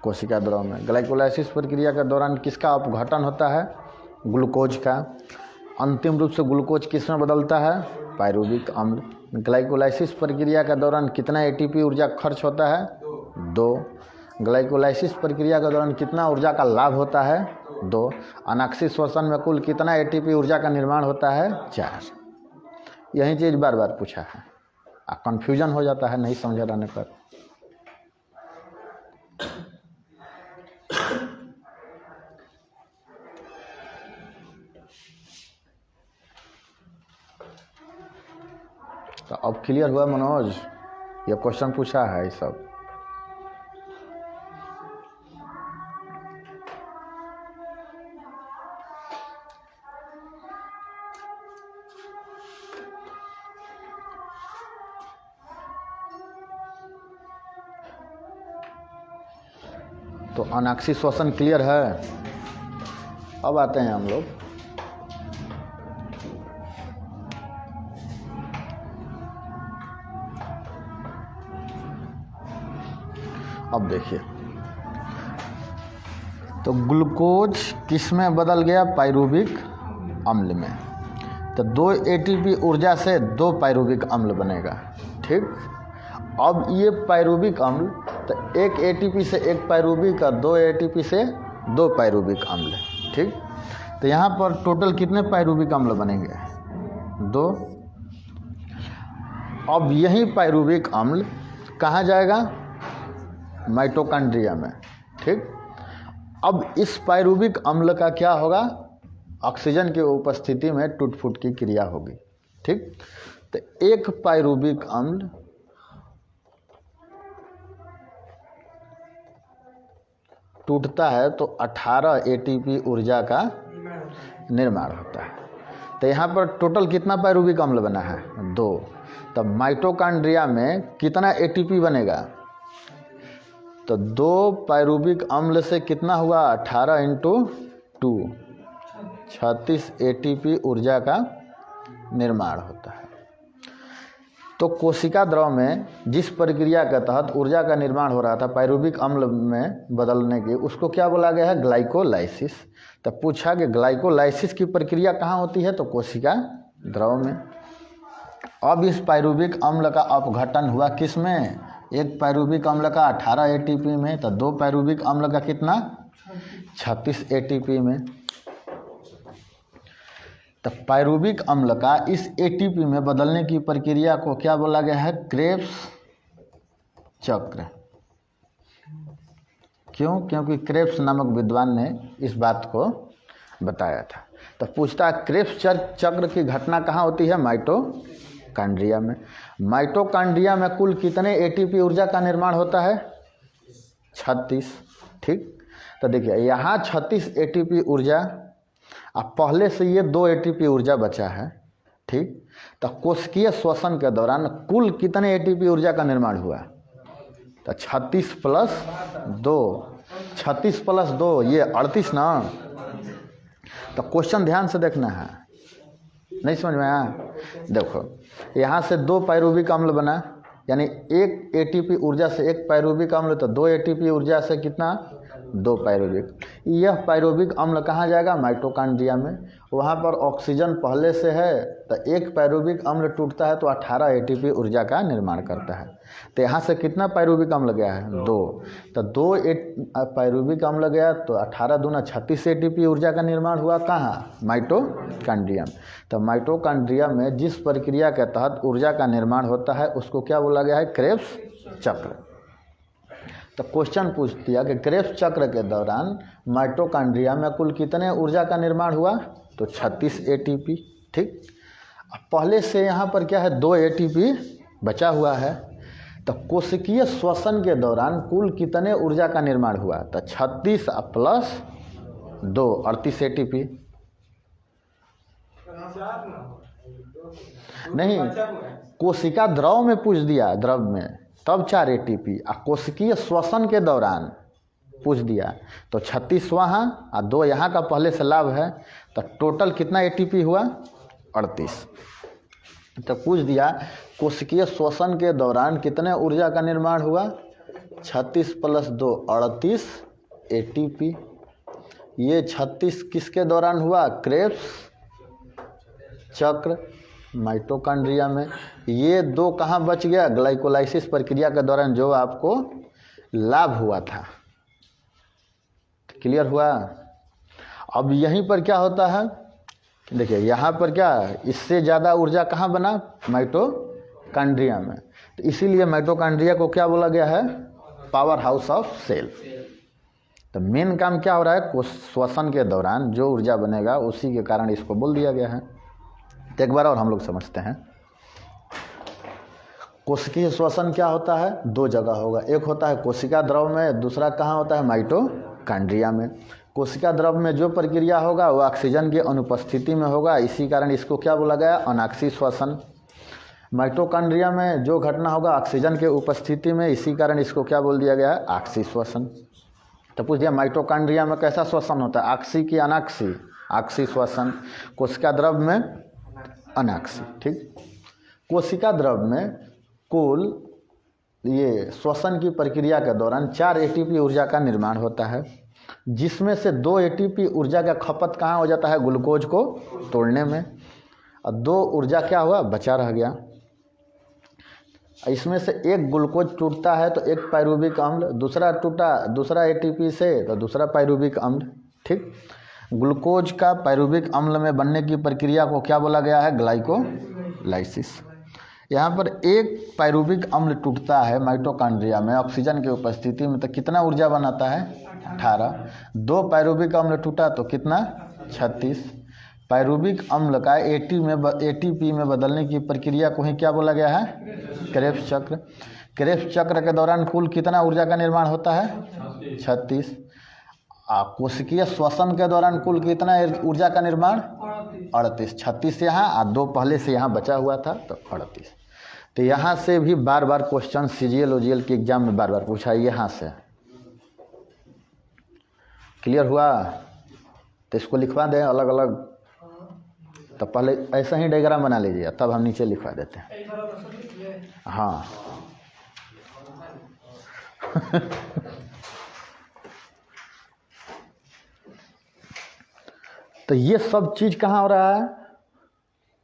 कोशिका द्रव में। ग्लाइकोलाइसिस प्रक्रिया के दौरान किसका अपघटन होता है, ग्लूकोज का। अंतिम रूप से ग्लूकोज किस में बदलता है, पायरुविक अम्ल। ग्लाइकोलाइसिस प्रक्रिया के दौरान कितना एटीपी ऊर्जा खर्च होता है, 2। ग्लाइकोलाइसिस प्रक्रिया के दौरान कितना ऊर्जा का लाभ होता है, 2। अनाक्षी श्वसन में कुल कितना एटीपी ऊर्जा का निर्माण होता है, 4। यही चीज़ बार बार पूछा है, कन्फ्यूजन हो जाता है नहीं समझ रहने पर। तो अब क्लियर हुआ मनोज, ये क्वेश्चन पूछा है ये सब। तो अनाक्षी श्वसन क्लियर है। अब आते हैं हम लोग अब देखिए, तो ग्लूकोज किस में बदल गया, पायरुविक अम्ल में। तो 2 एटीपी ऊर्जा से 2 पायरुविक अम्ल बनेगा, ठीक। अब ये पायरुविक अम्ल, तो 1 एटीपी से 1 पायरुविक और 2 एटीपी से 2 पायरुविक अम्ल, ठीक। तो यहाँ पर टोटल कितने पायरुविक अम्ल बनेंगे, 2। अब यही पायरुविक अम्ल कहाँ जाएगा, माइटोकॉन्ड्रिया में, ठीक। अब इस पायरुविक अम्ल का क्या होगा, ऑक्सीजन की उपस्थिति में टूट फूट की क्रिया होगी, ठीक। तो 1 पायरुविक अम्ल टूटता है तो 18 एटीपी ऊर्जा का निर्माण होता है। तो यहाँ पर टोटल कितना पायरुविक अम्ल बना है? 2। तब माइटोकॉन्ड्रिया में कितना एटीपी बनेगा? तो 2 पायरुविक अम्ल से कितना हुआ? 18 × 2 36 एटीपी ऊर्जा का निर्माण होता है। तो कोशिका द्रव में जिस प्रक्रिया के तहत ऊर्जा का निर्माण हो रहा था पायरुविक अम्ल में बदलने की, उसको क्या बोला गया है? ग्लाइकोलाइसिस। तब पूछा कि ग्लाइकोलाइसिस की प्रक्रिया कहाँ होती है? तो कोशिका द्रव में। अब इस पायरुविक अम्ल का अपघटन हुआ किस में? एक पायरुविक अम्ल का 18 एटीपी में, तो 2 पायरुविक अम्ल का कितना? 36 एटीपी में। तब पायरुविक अम्ल का इस एटीपी में बदलने की प्रक्रिया को क्या बोला गया है? क्रेब्स चक्र। क्यों? क्योंकि क्रेब्स नामक विद्वान ने इस बात को बताया था। तो पूछता है क्रेब्स चक्र की घटना कहाँ होती है? माइटोकॉन्ड्रिया में। माइटोकॉन्ड्रिया में कुल कितने एटीपी ऊर्जा का निर्माण होता है? 36। ठीक, तो देखिए यहाँ 36 एटीपी ऊर्जा, अब पहले से ये 2 एटीपी ऊर्जा बचा है। ठीक, तो कोशिकीय श्वसन के दौरान कुल कितने एटीपी ऊर्जा का निर्माण हुआ? तो 36 + 2, 36 + 2 ये 38 ना। तो क्वेश्चन ध्यान से देखना है, नहीं समझ में आया? देखो यहाँ से 2 पायरुविक अम्ल बना, यानी 1 एटीपी ऊर्जा से 1 पायरुविक अम्ल, तो 2 एटीपी ऊर्जा से कितना? 2 पायरुविक। यह पायरुविक अम्ल कहाँ जाएगा? माइटोकॉन्ड्रिया में। वहाँ पर ऑक्सीजन पहले से है, तो 1 पायरुविक अम्ल टूटता है तो 18 एटीपी ऊर्जा का निर्माण करता है। तो यहाँ से कितना पायरुविक अम्ल गया है? 2। तो 2 पायरुविक अम्ल गया तो 18 दूना 36 एटीपी ऊर्जा का निर्माण हुआ। कहाँ? माइटोकॉन्ड्रिया में। तो माइटोकॉन्ड्रिया में जिस प्रक्रिया के तहत ऊर्जा का निर्माण होता है उसको क्या बोला गया है? क्रेब्स चक्र। तो क्वेश्चन पूछ दिया कि क्रेब्स चक्र के दौरान माइटोकॉन्ड्रिया में कुल कितने ऊर्जा का निर्माण हुआ? तो 36 एटीपी। ठीक, पहले से यहाँ पर क्या है? 2 एटीपी बचा हुआ है। तो कोशिकीय श्वसन के दौरान कुल कितने ऊर्जा का निर्माण हुआ? तो 36 + 2 38 एटीपी। नहीं, कोशिका द्रव में पूछ दिया, द्रव में तब 4 एटीपी, और कोशिकीय श्वसन के दौरान पूछ दिया तो 36 वहाँ और 2 यहाँ का पहले से लाभ है। तो टोटल कितना एटीपी हुआ? 38। तो पूछ दिया कोशिकीय श्वसन के दौरान कितने ऊर्जा का निर्माण हुआ? 36 + 2 38 एटीपी। ये 36 किसके दौरान हुआ? क्रेब्स चक्र माइटोकॉन्ड्रिया में। ये 2 कहाँ बच गया? ग्लाइकोलाइसिस प्रक्रिया के दौरान जो आपको लाभ हुआ था। क्लियर हुआ? अब यहीं पर क्या होता है? देखिए यहाँ पर क्या, इससे ज़्यादा ऊर्जा कहाँ बना? माइटोकॉन्ड्रिया में। तो इसीलिए माइटोकॉन्ड्रिया को क्या बोला गया है? Power house of cell. तो मेन काम क्या हो रहा है? श्वसन के दौरान जो ऊर्जा बनेगा उसी के कारण इसको बोल दिया गया है। तो एक बार और हम लोग समझते हैं। कोशिकीय श्वसन क्या होता है? 2 जगह होगा, एक होता है कोशिका द्रव में, दूसरा कहाँ होता है? माइटोकॉन्ड्रिया में। कोशिका द्रव में जो प्रक्रिया होगा वो ऑक्सीजन की अनुपस्थिति में होगा, इसी कारण इसको क्या बोला गया? अनाक्षी श्वसन। माइटोकॉन्ड्रिया में जो घटना होगा ऑक्सीजन के उपस्थिति में, इसी कारण इसको क्या बोल दिया गया है? आक्षी श्वसन। तो पूछ दिया माइटोकॉन्ड्रिया में कैसा श्वसन होता है? आक्षी की अनाक्षी? आक्षी श्वसन। कोशिका द्रव में अनाक्षी। ठीक, कोशिका द्रव में कुल ये श्वसन की प्रक्रिया के दौरान 4 एटीपी ऊर्जा का निर्माण होता है, जिसमें से 2 एटीपी ऊर्जा का खपत कहाँ हो जाता है? ग्लूकोज को तोड़ने में, और 2 ऊर्जा क्या हुआ? बचा रह गया। इसमें से एक ग्लूकोज टूटता है तो 1 पायरुविक अम्ल, दूसरा टूटा दूसरा एटीपी से तो दूसरा पायरुविक अम्ल। ठीक, ग्लूकोज का पायरुविक अम्ल में बनने की प्रक्रिया को क्या बोला गया है? ग्लाइकोलाइसिस। यहाँ पर 1 पायरुविक अम्ल टूटता है माइटोकॉन्ड्रिया में ऑक्सीजन की उपस्थिति में, तो कितना ऊर्जा बनाता है? 18। 2 पायरुविक अम्ल टूटा तो कितना? 36। पायरुविक अम्ल का एटीपी में बदलने की प्रक्रिया को ही क्या बोला गया है? क्रेब्स चक्र। क्रेब्स चक्र के दौरान कुल कितना ऊर्जा का निर्माण होता है? 36। कोशिकीय श्वसन के दौरान कुल कितना ऊर्जा का निर्माण? 38। 36 यहाँ और 2 पहले से यहाँ बचा हुआ था तो 38। तो यहाँ से भी बार बार क्वेश्चन CGL OGL के एग्जाम में बार बार पूछा है यहाँ से। क्लियर हुआ? तो इसको लिखवा दें अलग अलग। तो पहले ऐसा ही डायग्राम बना लीजिए, तब हम नीचे लिखवा देते हैं। हाँ तो ये सब चीज कहाँ हो रहा है?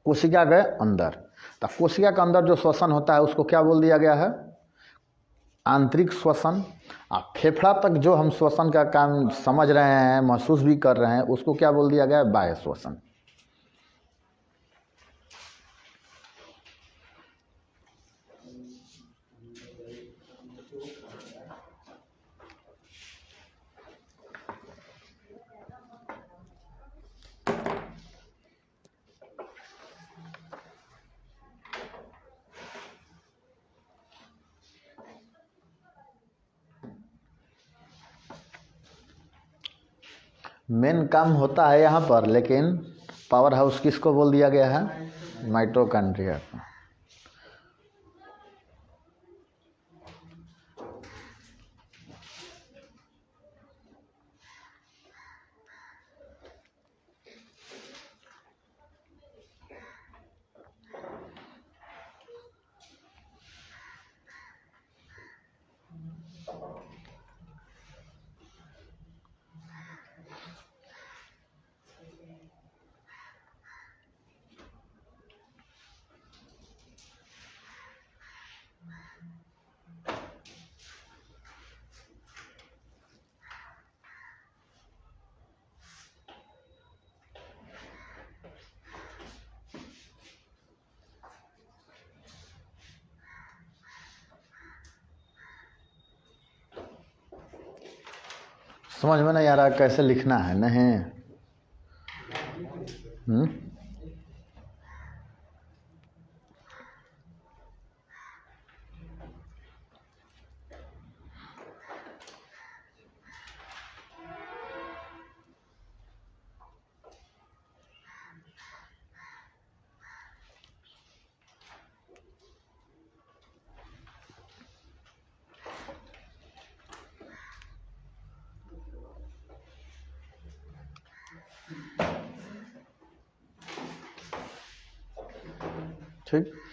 कोशिका के अंदर। तो कोशिका के अंदर जो श्वसन होता है उसको क्या बोल दिया गया है? आंतरिक श्वसन। फेफड़ा तक जो हम श्वसन का काम समझ रहे हैं, महसूस भी कर रहे हैं, उसको क्या बोल दिया गया है? बाह्य श्वसन। मेन काम होता है यहाँ पर, लेकिन पावर हाउस किसको बोल दिया गया है? माइटोकॉन्ड्रिया को। समझ में नहीं आ रहा कैसे लिखना है? नहीं ठीक।